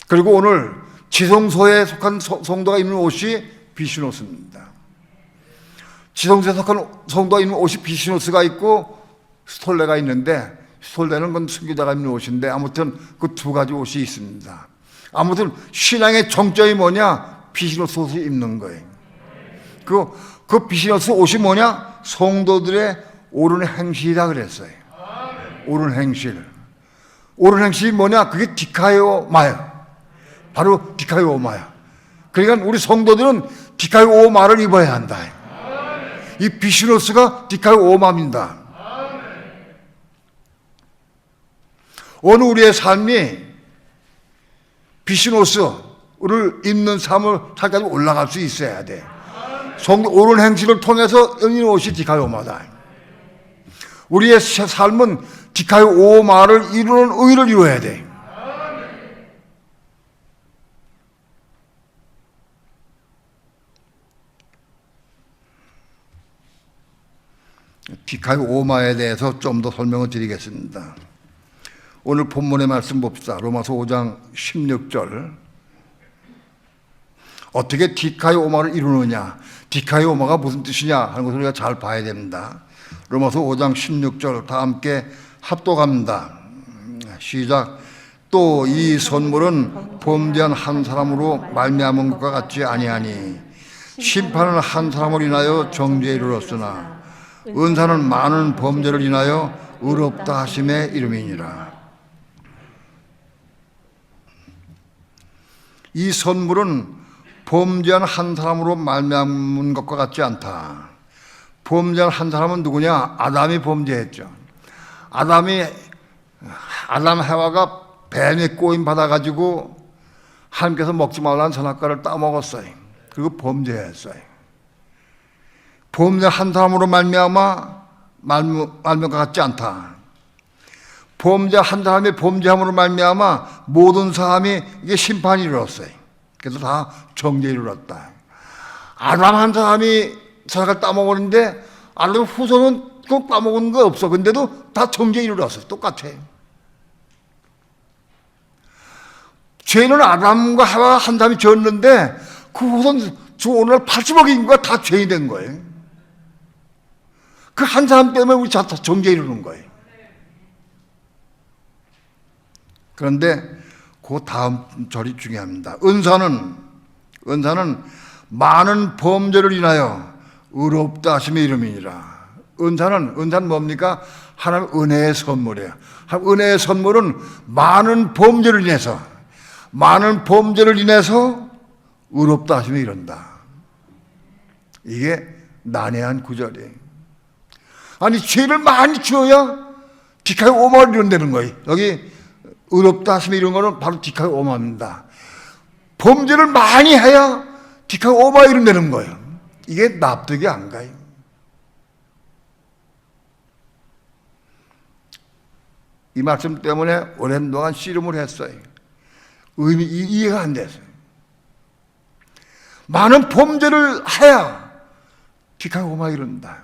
그리고 오늘 지성소에 속한 성도가 입는 옷이 빛인 옷입니다. 지성소에 속한 성도가 입는 옷이 빛인 옷이 있고 스톨레가 있는데, 스톨레는 건 순교자가 입는 옷인데 아무튼 그 두 가지 옷이 있습니다. 아무튼 신앙의 정점이 뭐냐? 빛인 옷을 입는 거예요. 그 빛인 옷이 뭐냐? 성도들의 옳은 행실이라 그랬어요. 옳은 행실. 옳은 행실이 뭐냐? 그게 디카이오마야. 바로 디카이오마야. 그러니까 우리 성도들은 디카이오마를 입어야 한다. 이 빛인 옷가 디카이오마입니다. 어느 우리의 삶이 빛인 옷을 입는 삶을 살까지 올라갈 수 있어야 돼. 성도 옳은 행실을 통해서 입는 옷이 디카이오마다. 우리의 삶은 디카이오마를 이루는 의를 이루어야 돼. 디카이오마에 대해서 좀 더 설명을 드리겠습니다. 오늘 본문의 말씀 봅시다. 로마서 5장 16절. 어떻게 디카이오마를 이루느냐? 디카이오마가 무슨 뜻이냐 하는 것을 우리가 잘 봐야 됩니다. 로마서 5장 16절 다 함께 합독합니다. 시작. 또 이 선물은 범죄한 한 사람으로 말미암은 것과 같지 아니하니 심판은 한 사람을 인하여 정죄에 이르렀으나 은사는 많은 범죄를 인하여 의롭다 하심의 이름이니라. 이 선물은 범죄한 한 사람으로 말미암은 것과 같지 않다. 범죄한 한 사람은 누구냐? 아담이 범죄했죠. 아담 해와가 뱀의 꼬임 받아가지고 하나님께서 먹지 말라는 선악과를 따먹었어요. 그리고 범죄했어요. 범죄한 한 사람으로 말미암은 것 같지 않다. 범죄 한 사람이 범죄함으로 말미암아 모든 사람이 이게 심판이 이르렀어요. 그래서 다 정죄에 이르렀다. 아담 한 사람이 선악을 따먹었는데 아담 후손은 꼭 따먹은 거 없어. 근데도 다 정죄에 이르렀어요. 똑같아요. 죄는 아담과 하와 한 사람이 지었는데 그 후손 주 오늘 80억 인구가 다 죄인이 된 거예요. 그 한 사람 때문에 우리 다 정죄에 이르는 거예요. 그런데 그 다음 절이 중요합니다. 은사는 많은 범죄를 인하여 의롭다 하심의 이름이니라. 은사는 뭡니까? 하나님의 은혜의 선물이에요. 은혜의 선물은 많은 범죄를 인해서 의롭다 하심에 이른다. 이게 난해한 구절이에요. 아니 죄를 많이 지어야 디카이오마를 이룬다는 거예요. 여기 의롭다 하심에 이런 거는 바로 디카이오마입니다. 범죄를 많이 해야 디카이오마 이룬다는 거예요. 이게 납득이 안 가요. 이 말씀 때문에 오랜 동안 씨름을 했어요. 이해가 안 됐어요. 많은 범죄를 해야 디카이오마 이룬다.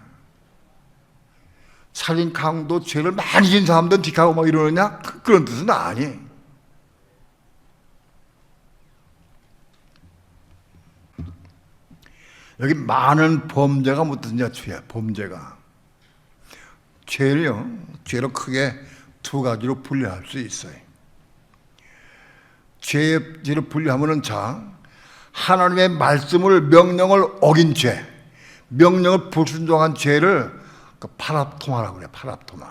살인, 강도, 죄를 많이 지은 사람들은 딕하고 막 이러느냐? 그런 뜻은 아니. 여기 많은 범죄가 무엇이냐? 죄야, 범죄가. 죄를요, 죄로 크게 두 가지로 분류할 수 있어요. 죄로 분류하면은 자, 하나님의 말씀을, 명령을 어긴 죄, 명령을 불순종한 죄를 파랍토마라고 그래, 파랍토마.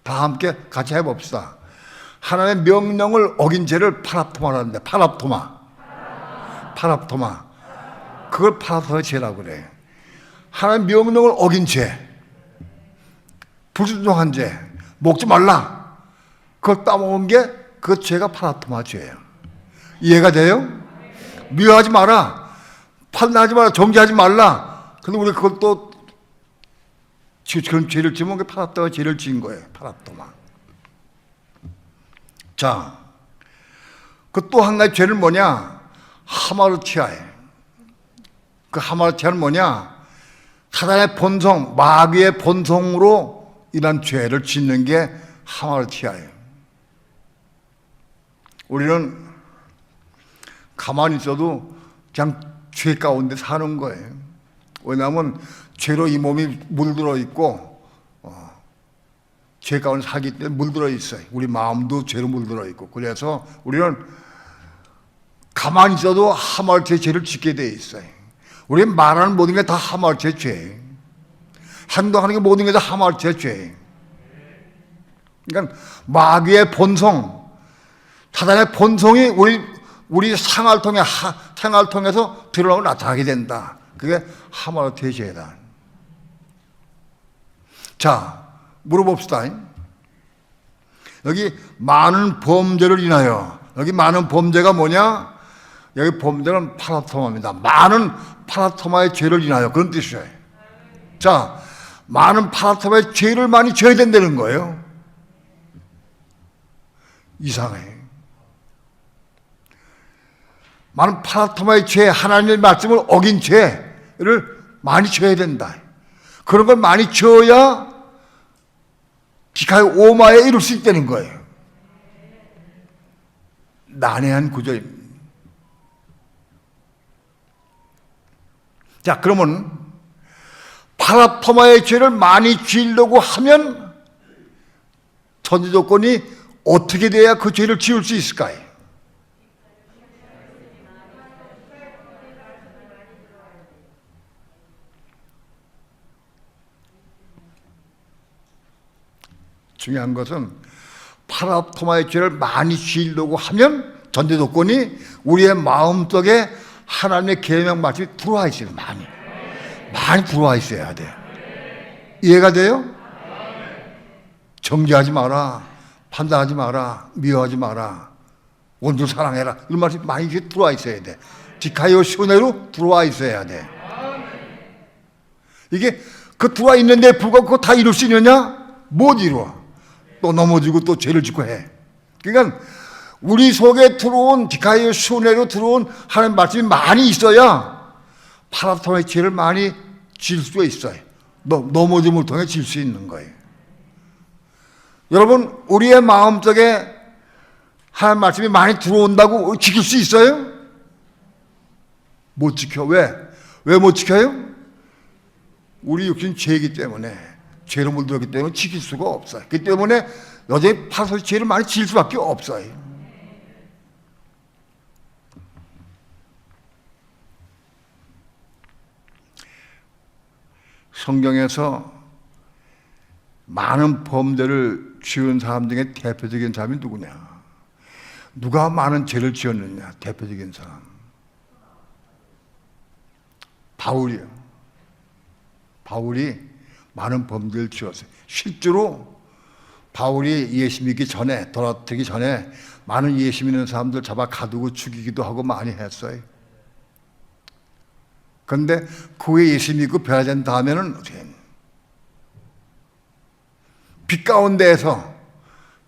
다 함께 같이 해봅시다. 하나님의 명령을 어긴 죄를 파랍토마라는데, 파랍토마. 파랍토마. 그걸 파랍토마의 죄라고 그래. 하나님 명령을 어긴 죄, 불순종한 죄, 먹지 말라. 그걸 따먹은 게 그 죄가 파랍토마 죄예요. 이해가 돼요? 미워하지 마라. 판단하지 마라. 정죄하지 말라. 근데 우리 그걸 또 그런 죄를 지은 게 파랍토마 죄를 지은 거예요. 파랍토마. 자, 그 또 한 가지 죄는 뭐냐? 하마르티아예요. 그 하마르티아는 뭐냐? 사단의 본성, 마귀의 본성으로 인한 죄를 짓는 게 하마르티아예요. 우리는 가만히 있어도 그냥 죄 가운데 사는 거예요. 왜냐하면 죄로 이 몸이 물들어 있고 죄 가운데 살기 때문에 물들어 있어요. 우리 마음도 죄로 물들어 있고. 그래서 우리는 가만히 있어도 하마르티아의 죄를 짓게 돼 있어요. 우리 말하는 모든 게 다 하마르티아의 죄예요. 행동하는 게 모든 게 다 하마르티아의 죄예요. 그러니까 마귀의 본성, 사단의 본성이 우리 생활을 통해서 드러나고 나타나게 된다. 그게 하마르티아의 죄다. 자, 물어봅시다. 여기 많은 범죄를 인하여, 여기 많은 범죄가 뭐냐? 여기 범죄는 파랍토마입니다. 많은 파랍토마의 죄를 인하여, 그런 뜻이에요. 자, 많은 파랍토마의 죄를 많이 져야 된다는 거예요. 이상해. 많은 파랍토마의 죄, 하나님의 말씀을 어긴 죄를 많이 져야 된다. 그런 걸 많이 져야 디카의 오마에 이룰 수 있다는 거예요. 난해한 구절입니다. 자, 그러면 파랍토마의 죄를 많이 지으려고 하면 전제 조건이 어떻게 돼야 그 죄를 지을 수 있을까요? 중요한 것은 파랍토마의 죄를 많이 지으려고 하면 전제 조건이 우리의 마음속에 하나님의 계명 말씀이 들어와 있어요. 많이 들어와 있어야 돼. 이해가 돼요? 정죄하지 마라, 판단하지 마라, 미워하지 마라, 원수 사랑해라, 이런 말씀이 많이 들어와 있어야 돼. 디카이오 시오네로 들어와 있어야 돼. 이게 그 들어와 있는데 불구하고 그거 다 이룰 수 있느냐? 못 이루어. 또 넘어지고 또 죄를 짓고 해. 그러니까 우리 속에 들어온 디카이오 시오네로 들어온 하나님 말씀이 많이 있어야 파랍토마의 죄를 많이 질 수 있어요. 넘어짐을 통해 질 수 있는 거예요. 여러분, 우리의 마음속에 하나님 말씀이 많이 들어온다고 지킬 수 있어요? 못 지켜. 왜? 왜 못 지켜요? 우리 육신 죄이기 때문에, 죄로 물들었기 때문에 지킬 수가 없어요. 그렇기 때문에 여전히 파랍토마의 죄를 많이 질 수밖에 없어요. 성경에서 많은 범죄를 지은 사람 중에 대표적인 사람이 누구냐? 누가 많은 죄를 지었느냐? 대표적인 사람. 바울이요. 바울이 많은 범죄를 지었어요. 실제로 바울이 예수 믿기 전에, 돌아오기 전에 많은 예수 믿는 사람들 잡아 가두고 죽이기도 하고 많이 했어요. 그런데 그 후에 예수 믿고 변화된 다음에는 빛 가운데에서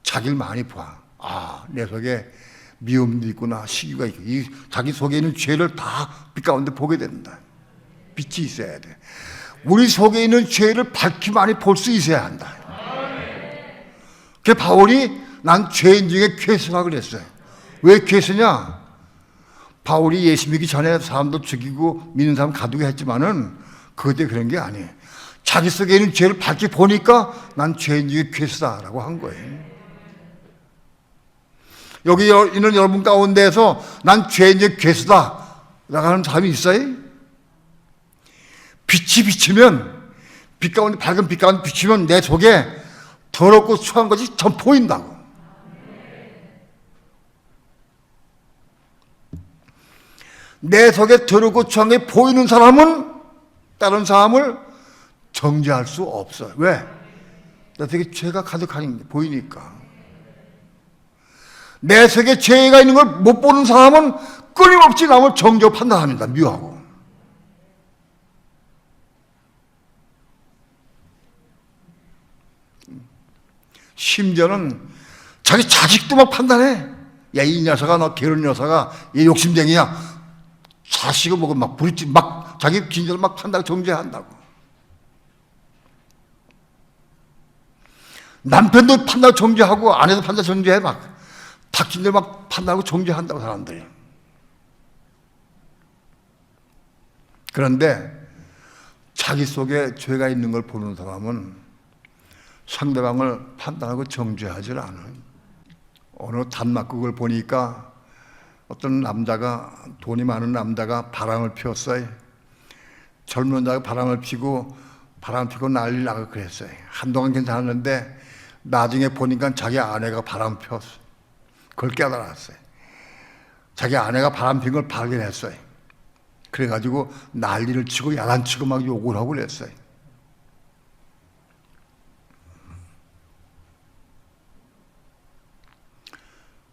자기를 많이 봐. 아, 내 속에 미움도 있구나, 시기가 있고, 자기 속에 있는 죄를 다 빛 가운데 보게 된다. 빛이 있어야 돼. 우리 속에 있는 죄를 밝히 많이 볼 수 있어야 한다. 그 바울이 난 죄인 중에 괴수라 그랬어요. 왜 괴수냐? 바울이 예수 믿기 전에 사람도 죽이고 믿는 사람 가두게 했지만은 그때 그런 게 아니에요. 자기 속에 있는 죄를 밝히 보니까 난 죄인 중에 괴수다라고 한 거예요. 여기 있는 여러분 가운데에서 난 죄인 중에 괴수다 라고 하는 사람이 있어요? 빛이 비치면, 빛 가운데, 밝은 빛 가운데 비치면 내 속에 더럽고 추한 것이 전 보인다고. 내 속에 더럽고 추한 게 보이는 사람은 다른 사람을 정죄할 수 없어요. 왜? 내 속에 죄가 가득하니 보이니까. 내 속에 죄가 있는 걸 못 보는 사람은 끊임없이 남을 정죄 판단합니다. 미워하고. 심지어는 자기 자식도 막 판단해. 야, 이 녀석아, 너 게으른 녀석아, 얘 욕심쟁이야. 자식을 보고 막 부리지, 막 자기 진절을 막 판단하고 정죄한다고. 남편도 판단하고 정죄하고 아내도 판단하고 정죄해. 막 닥친 대로 막 판단하고 정죄한다고 사람들이. 그런데 자기 속에 죄가 있는 걸 보는 사람은 상대방을 판단하고 정죄하지 않아요. 어느 단막극을 보니까 어떤 남자가, 돈이 많은 남자가 바람을 피웠어요. 젊은 자가 바람을 피고 난리 나고 그랬어요. 한동안 괜찮았는데 나중에 보니까 자기 아내가 바람 피웠어요. 그걸 깨달았어요. 자기 아내가 바람 핀 걸 발견했어요. 그래가지고 난리를 치고 야단치고 막 욕을 하고 그랬어요.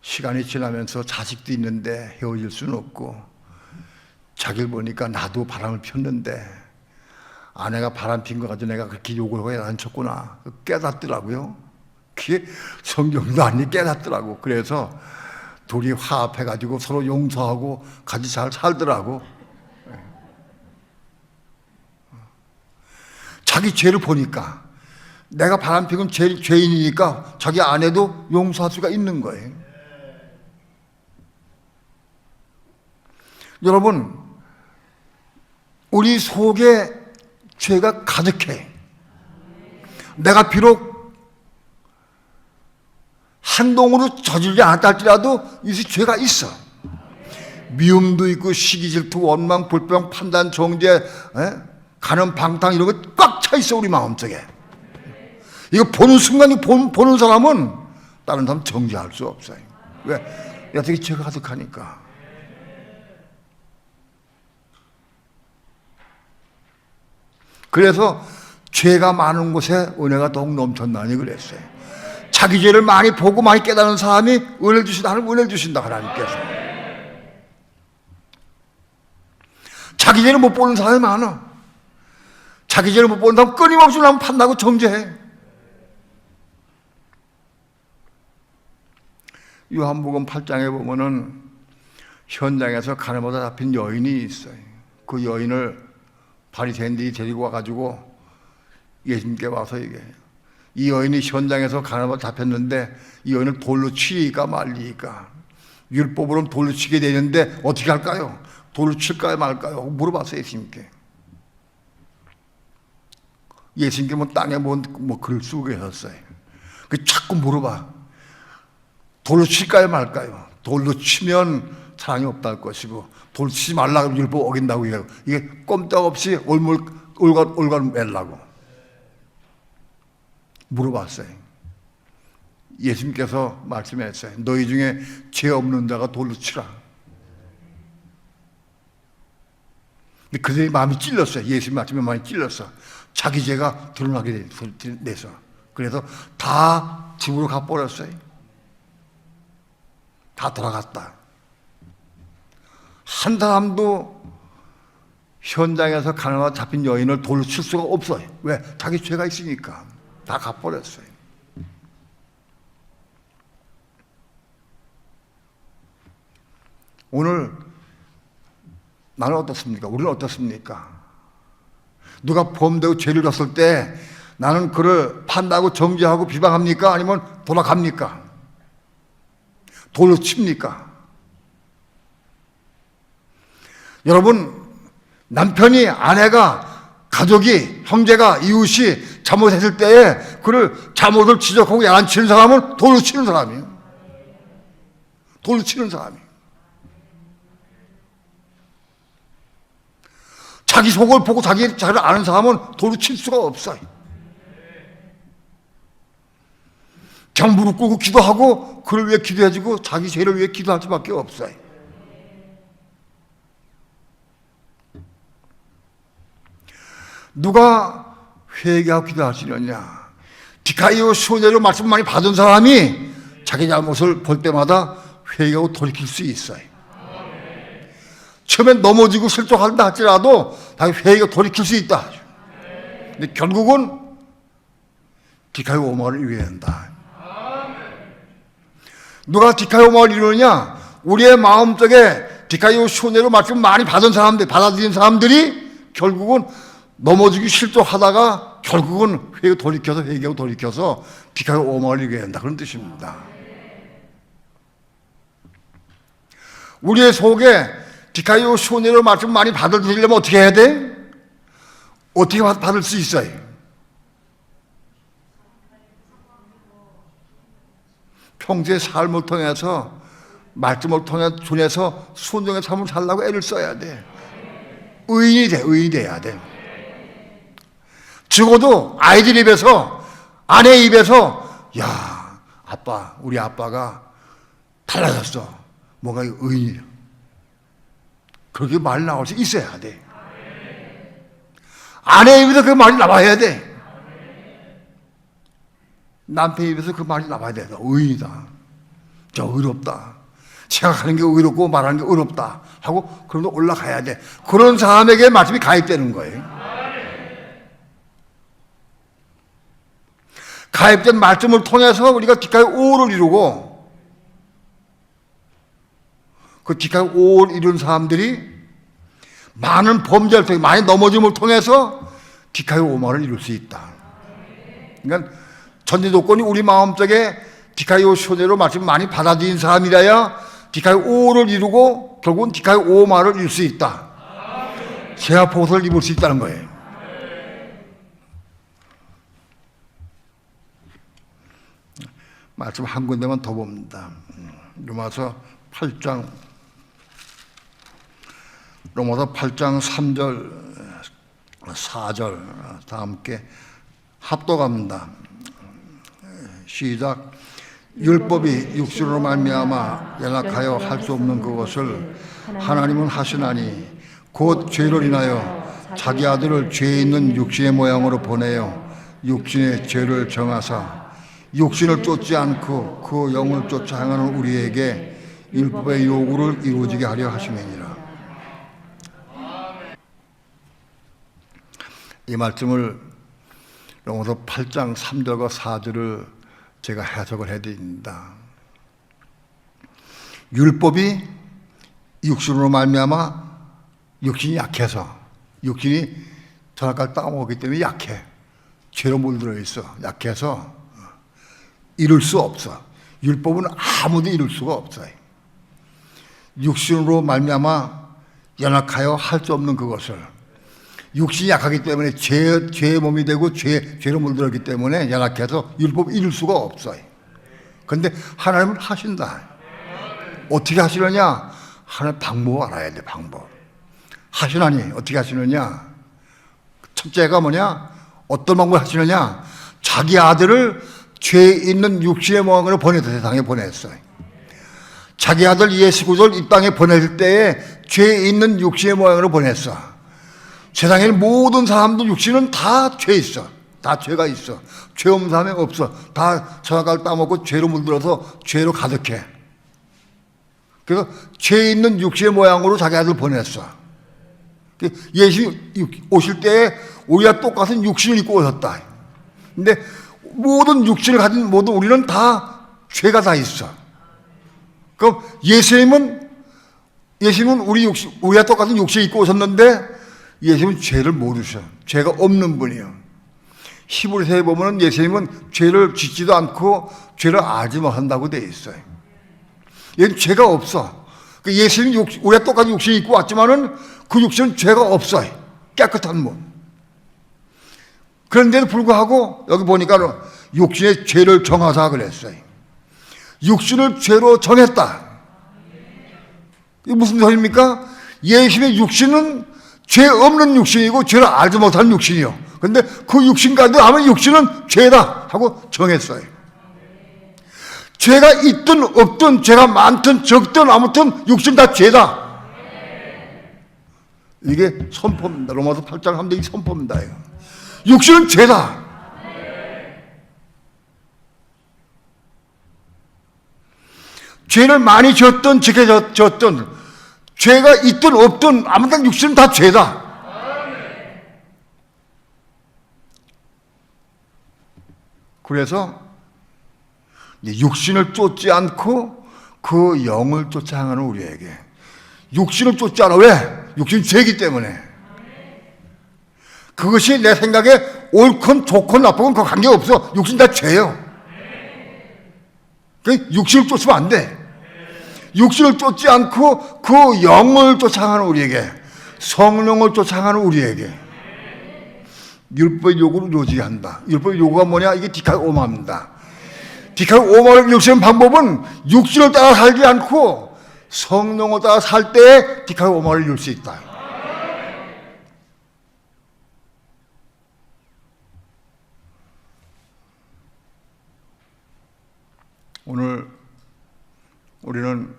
시간이 지나면서 자식도 있는데 헤어질 수는 없고, 자기를 보니까 나도 바람을 폈는데 아내가 바람 핀 거 가지고 내가 그렇게 욕을 하고 야단쳤구나 깨닫더라고요. 그게 성경도 아니 깨닫더라고. 그래서 둘이 화합해가지고 서로 용서하고 같이 잘 살더라고. 자기 죄를 보니까, 내가 바람 피운 죄인이니까 자기 아내도 용서할 수가 있는 거예요. 여러분, 우리 속에 죄가 가득해. 내가 비록 행동으로 저질지 않았다 할지라도 이 죄가 있어. 미움도 있고 시기, 질투, 원망, 불평, 판단, 정죄, 가는 방탕 이런 거 꽉 차 있어 우리 마음속에. 이거 보는 순간 보는 사람은 다른 사람 정죄할 수 없어요. 왜? 여태 죄가 가득하니까. 그래서 죄가 많은 곳에 은혜가 더욱 넘쳤나니 그랬어요. 자기 죄를 많이 보고 많이 깨닫는 사람이 은혜를 주신다. 은혜를 주신다 하나님께서. 자기 죄를 못 보는 사람이 많아. 자기 죄를 못 보는 사람 끊임없이 나면 판단하고 정죄해. 요한복음 8장에 보면은 현장에서 가늠하다 잡힌 여인이 있어요. 그 여인을 바리새인들이 데리고 와가지고 예수님께 와서 얘기해요. 이 여인이 현장에서 가늠하다 잡혔는데 이 여인을 돌로 치리까 말리까. 율법으로는 돌로 치게 되는데 어떻게 할까요? 돌로 칠까요 말까요? 물어봤어요 예수님께. 예수님께 뭐 땅에 뭐 글을 쓰고 계셨어요. 그 자꾸 물어봐. 돌로 칠까요 말까요? 돌로 치면 사랑이 없다 할 것이고 돌로 치지 말라고 율법 어긴다고 얘기하고, 이게 꼼짝없이 올갈 매려고 물어봤어요. 예수님께서 말씀했어요. 너희 중에 죄 없는 자가 돌로 치라. 근데 그들의 마음이 찔렸어요. 예수님 말씀에 많이 찔렸어. 자기 죄가 드러나게 돼서. 그래서 다 집으로 가버렸어요. 다 돌아갔다. 한 사람도 현장에서 가늠하다 잡힌 여인을 돌로 칠 수가 없어요. 왜? 자기 죄가 있으니까. 다 가버렸어요. 오늘 나는 어떻습니까? 우리는 어떻습니까? 누가 범되고 죄를 졌을 때 나는 그를 판단하고 정죄하고 비방합니까? 아니면 돌아갑니까? 돌로 칩니까? 여러분, 남편이, 아내가, 가족이, 형제가, 이웃이 잘못했을 때에 그를 잘못을 지적하고 야단치는 사람은 돌로 치는 사람이에요. 돌로 치는 사람이에요. 자기 속을 보고 자기를 아는 사람은 돌로 칠 수가 없어요. 그냥 무릎 꿇고 기도하고 그를 위해 기도해주고 자기 죄를 위해 기도할 수밖에 없어요. 누가 회개하고 기도하시느냐? 디카이오 수녀로 말씀 많이 받은 사람이 자기 잘못을 볼 때마다 회개하고 돌이킬 수 있어요. 처음엔 넘어지고 실족한다 할지라도 다시 회개하고 돌이킬 수 있다. 근데 결국은 디카이오 오마를 이루어야 한다. 누가 디카이오 오마를 이루느냐? 우리의 마음속에 디카이오 수녀로 말씀 많이 받은 사람들, 받아들인 사람들이 결국은 넘어지기 실족하다가 결국은 회개하고 돌이켜서 디카이오 오마를 이루어야 한다. 그런 뜻입니다. 우리의 속에 디카이오 수녀로 말씀 많이 받아들이려면 어떻게 해야 돼? 어떻게 받을 수 있어요? 평소의 삶을 통해서 말씀을 통해서 순종의 삶을 살려고 애를 써야 돼. 의인이 돼야 돼. 적어도 아이들 입에서, 아내 입에서, 야, 아빠, 우리 아빠가 달라졌어. 뭔가 의인이야. 그렇게 말 나올 수 있어야 돼. 아내 입에서 그 말이 나와야 돼. 남편 입에서 그 말이 나와야 돼. 의인이다. 저 의롭다. 생각하는 게 의롭고 말하는 게 의롭다. 하고 그러면 올라가야 돼. 그런 사람에게 말씀이 가입되는 거예요. 가입된 말씀을 통해서 우리가 디카이오 5를 이루고 그 디카이오 5를 이룬 사람들이 많은 범죄를 통해 많이 넘어짐을 통해서 디카이오 5마를 이룰 수 있다. 그러니까 전제 조건이 우리 마음속에 디카이오 소녀로 말씀 많이 받아들인 사람이라야 디카이오 5를 이루고 결국은 디카이오 5마를 이룰 수 있다. 죄와 보호를 입을 수 있다는 거예요. 말씀 한 군데만 더 봅니다. 로마서 8장 3절 4절 다 함께 합독합니다. 시작. 율법이 육신으로 말미암아 연락하여 할 수 없는 그것을 하나님은 하시나니 곧 죄를 인하여 자기 아들을 죄 있는 육신의 모양으로 보내어 육신의 죄를 정하사 육신을 쫓지 않고 그 영을 쫓아 행하는 우리에게 율법의 요구를 이루어지게 하려 하심이니라. 이 말씀을 로마서 8장 3절과 4절을 제가 해석을 해드립니다. 율법이 육신으로 말미암아 육신이 약해서 육신이 전악까지 따먹었기 때문에 약해. 죄로 물들어 있어. 약해서 이룰 수 없어. 율법은 아무도 이룰 수가 없어요. 육신으로 말미암아 연약하여 할 수 없는 그것을 육신이 약하기 때문에 죄의 몸이 되고 죄로 물들었기 때문에 연약해서 율법 이룰 수가 없어요. 그런데 하나님은 하신다. 어떻게 하시느냐? 하나님 방법을 알아야 돼. 방법. 하시나니 어떻게 하시느냐? 첫째가 뭐냐? 어떤 방법을 하시느냐? 자기 아들을 죄 있는 육신의 모양으로 보내서 세상에 보냈어요. 자기 아들 예수 그리스도를 이 땅에 보낼 때에 죄 있는 육신의 모양으로 보냈어. 세상의 모든 사람들 육신은 다 죄 있어. 다 죄가 있어. 죄 없는 사람이 없어. 다 저작을 따먹고 죄로 물들어서 죄로 가득해. 그래서 죄 있는 육신의 모양으로 자기 아들을 보냈어. 예수 오실 때에 우리와 똑같은 육신을 입고 오셨다. 근데 모든 육신을 가진 모든 우리는 다 죄가 다 있어. 그럼 예수님은 우리와 똑같은 육신을 입고 오셨는데 예수님은 죄를 모르셔. 죄가 없는 분이에요. 히브리서에 보면 예수님은 죄를 짓지도 않고 죄를 알지 못한다고 되어 있어요. 얘는 죄가 없어. 예수님 우리가 똑같이 육신이 입고 왔지만은 그 육신은 죄가 없어요. 깨끗한 몸. 그런데도 불구하고 여기 보니까 육신의 죄를 정하사 그랬어요. 육신을 죄로 정했다. 이게 무슨 소리입니까? 예수님의 육신은 죄 없는 육신이고 죄를 알지 못하는 육신이요. 그런데 그 육신 가운데 아무 육신은 죄다 하고 정했어요. 죄가 있든 없든 죄가 많든 적든 아무튼 육신 다 죄다. 이게 선포입니다. 로마서 8장 하면 이 선포입니다. 이거. 육신은 죄다. 죄를 많이 졌든 적게 졌든 죄가 있든 없든 아무튼 육신은 다 죄다. 그래서 육신을 쫓지 않고 그 영을 쫓아가는 우리에게 육신을 쫓지 않아. 왜? 육신은 죄이기 때문에. 그것이 내 생각에 옳건 좋건 나쁘건 그 관계없어. 육신 다 죄예요. 육신을 쫓으면 안 돼. 육신을 쫓지 않고 그 영을 쫓아가는 우리에게, 성령을 쫓아가는 우리에게 율법의 요구를 요지한다. 율법의 요구가 뭐냐? 이게 디카오마입니다. 디카오마를 이루시는 방법은 육신을 따라 살지 않고 성령을 따라 살 때에 디카오마를 이룰 수 있다. 오늘 우리는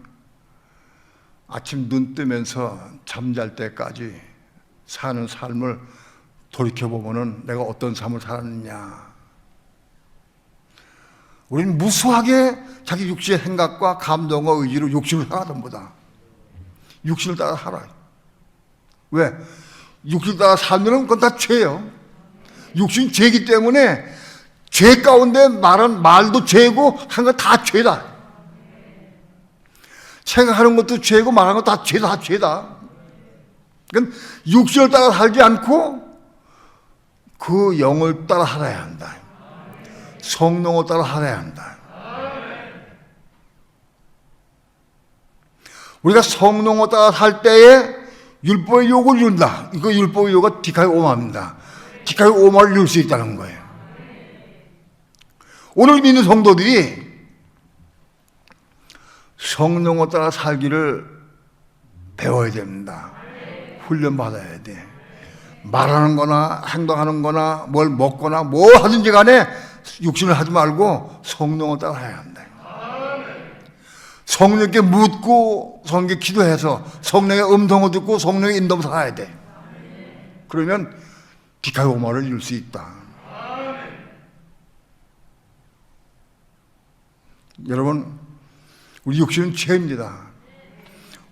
아침 눈 뜨면서 잠잘 때까지 사는 삶을 돌이켜보면 내가 어떤 삶을 살았느냐. 우리는 무수하게 자기 육신의 생각과 감동과 의지로 육신을 살아던 보다 육신을 따라 살아요. 왜? 육신을 따라 살면 그건 다 죄예요. 육신이 죄이기 때문에 죄 가운데 말은 말도 죄고 한 건 다 죄다. 생각하는 것도 죄고 말하는 것도 다 죄다. 다 죄다. 그러니까 육신을 따라 살지 않고 그 영을 따라 살아야 한다. 성령을 따라 살아야 한다. 우리가 성령을 따라 살 때에 율법의 요구를 이룬다. 이거 율법의 요구가 디카이 오마입니다. 디카이 오마를 이룰 수 있다는 거예요. 오늘 믿는 성도들이 성령을 따라 살기를 배워야 됩니다. 훈련받아야 돼. 말하는 거나 행동하는 거나 뭘 먹거나 뭐 하든지 간에 육신을 하지 말고 성령을 따라 해야 한다. 성령께 묻고 성령께 기도해서 성령의 음성을 듣고 성령의 인도를 살아야 돼. 그러면 디카오마를 이룰 수 있다. 여러분, 우리 육신은 죄입니다.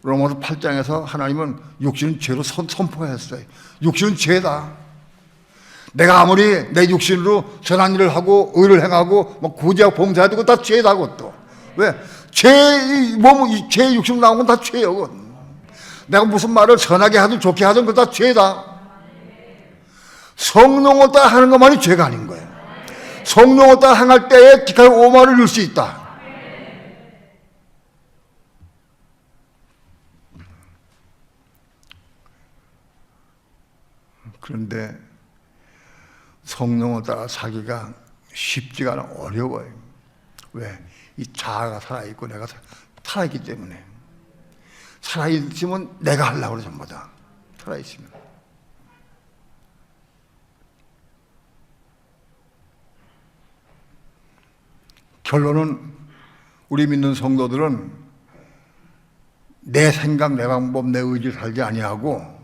로마서 8장에서 하나님은 육신은 죄로 선포했어요. 육신은 죄다. 내가 아무리 내 육신으로 선한 일을 하고 의를 행하고 뭐 구제하고 봉사해도 그거 다 죄다. 그것도 왜? 죄 육신으로 나온 건 다 죄예요. 그건. 내가 무슨 말을 선하게 하든 좋게 하든 그거 다 죄다. 성령을 따라 하는 것만이 죄가 아닌 거예요. 성령을 따라 행할 때에 디카이 오마를 이룰 수 있다. 그런데 성령을 따라 사기가 쉽지가 않아. 어려워요. 왜? 이 자아가 살아있고 내가 살아있기 때문에. 살아있으면 내가 하려고 그래. 전부 다 살아있으면. 결론은 우리 믿는 성도들은 내 생각, 내 방법, 내 의지를 살지 아니하고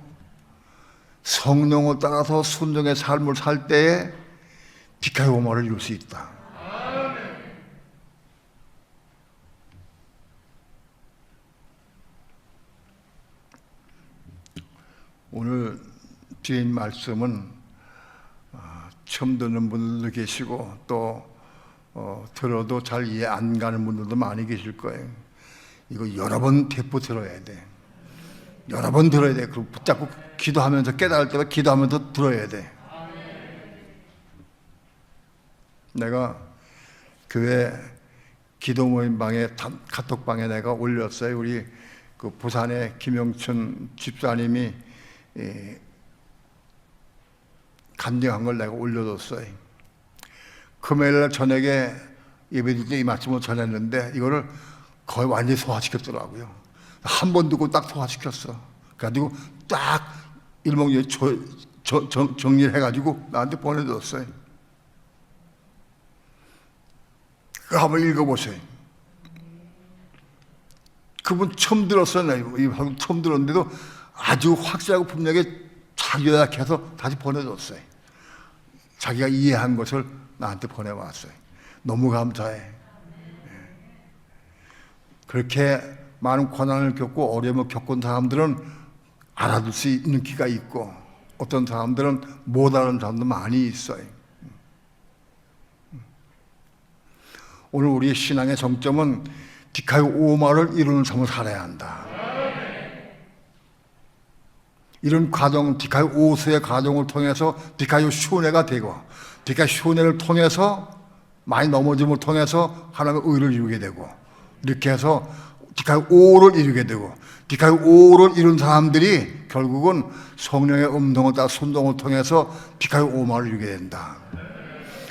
성령을 따라서 순종의 삶을 살 때에 디카이 오마를 이룰 수 있다. 오늘 뒤에 있는 말씀은 처음 듣는 분들도 계시고 또 들어도 잘 이해 안 가는 분들도 많이 계실 거예요. 이거 여러 번 대포 들어야 돼. 여러 번 들어야 돼. 그리고 붙잡고 기도하면서 깨달을 때마다 기도하면서 들어야 돼. 내가 교회 기도 모임 방에 카톡방에 내가 올렸어요. 우리 그 부산의 김영춘 집사님이 간증한 걸 내가 올려뒀어요. 금요일 저녁에 예배드릴 때 이 말씀을 전했는데 이거를 거의 완전히 소화시켰더라고요. 한 번 듣고 딱 소화시켰어. 그래가지고 딱 일목요일 정리를 해가지고 나한테 보내줬어요. 그거 한번 읽어보세요. 그분 처음 들었어요. 이 방금 처음 들었는데도 아주 확실하고 분명하게 잘 요약해서 다시 보내줬어요. 자기가 이해한 것을 나한테 보내왔어요. 너무 감사해. 그렇게 많은 고난을 겪고 어려움을 겪은 사람들은 알아둘 수 있는 기가 있고 어떤 사람들은 못 알아듣는 사람도 많이 있어요. 오늘 우리의 신앙의 정점은 디카요 오마를 이루는 삶을 살아야 한다. 이런 과정, 디카요 오수의 과정을 통해서 디카요 슈네가 되고 디카요 슈네를 통해서 많이 넘어짐을 통해서 하나님의 의를 이루게 되고 이렇게 해서 디카요 오를 이루게 되고 디카요 오를 이룬 사람들이 결국은 성령의 음성을 따라 순종을 통해서 디카요 오마를 이루게 된다.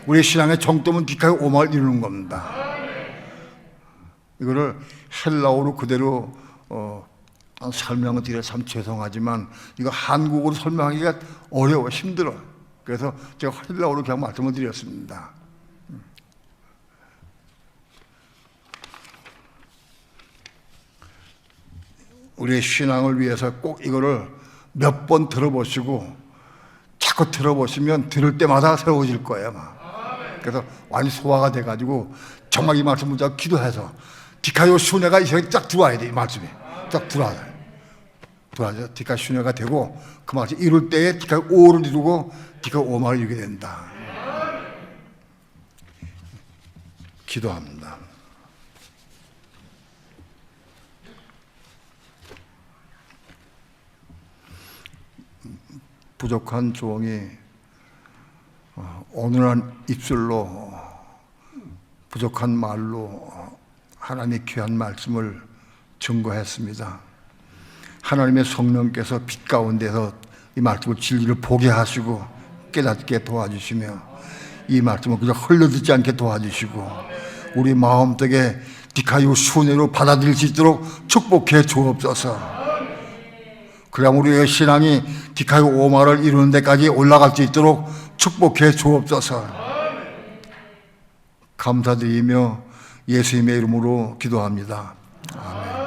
우리 신앙의 정점은 디카요 오마를 이루는 겁니다. 이거를 헬라어로 그대로 설명을 드려 참 죄송하지만 이거 한국어로 설명하기가 어려워 힘들어. 그래서 제가 헬라어로 그냥 말씀을 드렸습니다. 우리의 신앙을 위해서 꼭 이거를 몇 번 들어보시고 자꾸 들어보시면 들을 때마다 새로워질 거예요. 아마. 그래서 완전히 소화가 돼가지고 정말 이 말씀을 잘 기도해서 디카요 슈네가 이 세상에 쫙 들어와야 돼. 이 말씀이 쫙 들어와요. 들어와서 디카요 슈네가 되고 그 말씀 이룰 때에 디카요 오를 이루고 디카요 오마를 이루게 된다. 기도합니다. 부족한 종이 어눌한 입술로 부족한 말로 하나님의 귀한 말씀을 증거했습니다. 하나님의 성령께서 빛 가운데서 이 말씀을 진리를 보게 하시고 깨닫게 도와주시며 이 말씀을 그냥 흘려듣지 않게 도와주시고 우리 마음속에 디카요 슈네로 받아들일 수 있도록 축복해 주옵소서. 그럼 우리의 신앙이 디카요 오마를 이루는 데까지 올라갈 수 있도록 축복해 주옵소서. 감사드리며 예수님의 이름으로 기도합니다. 아멘.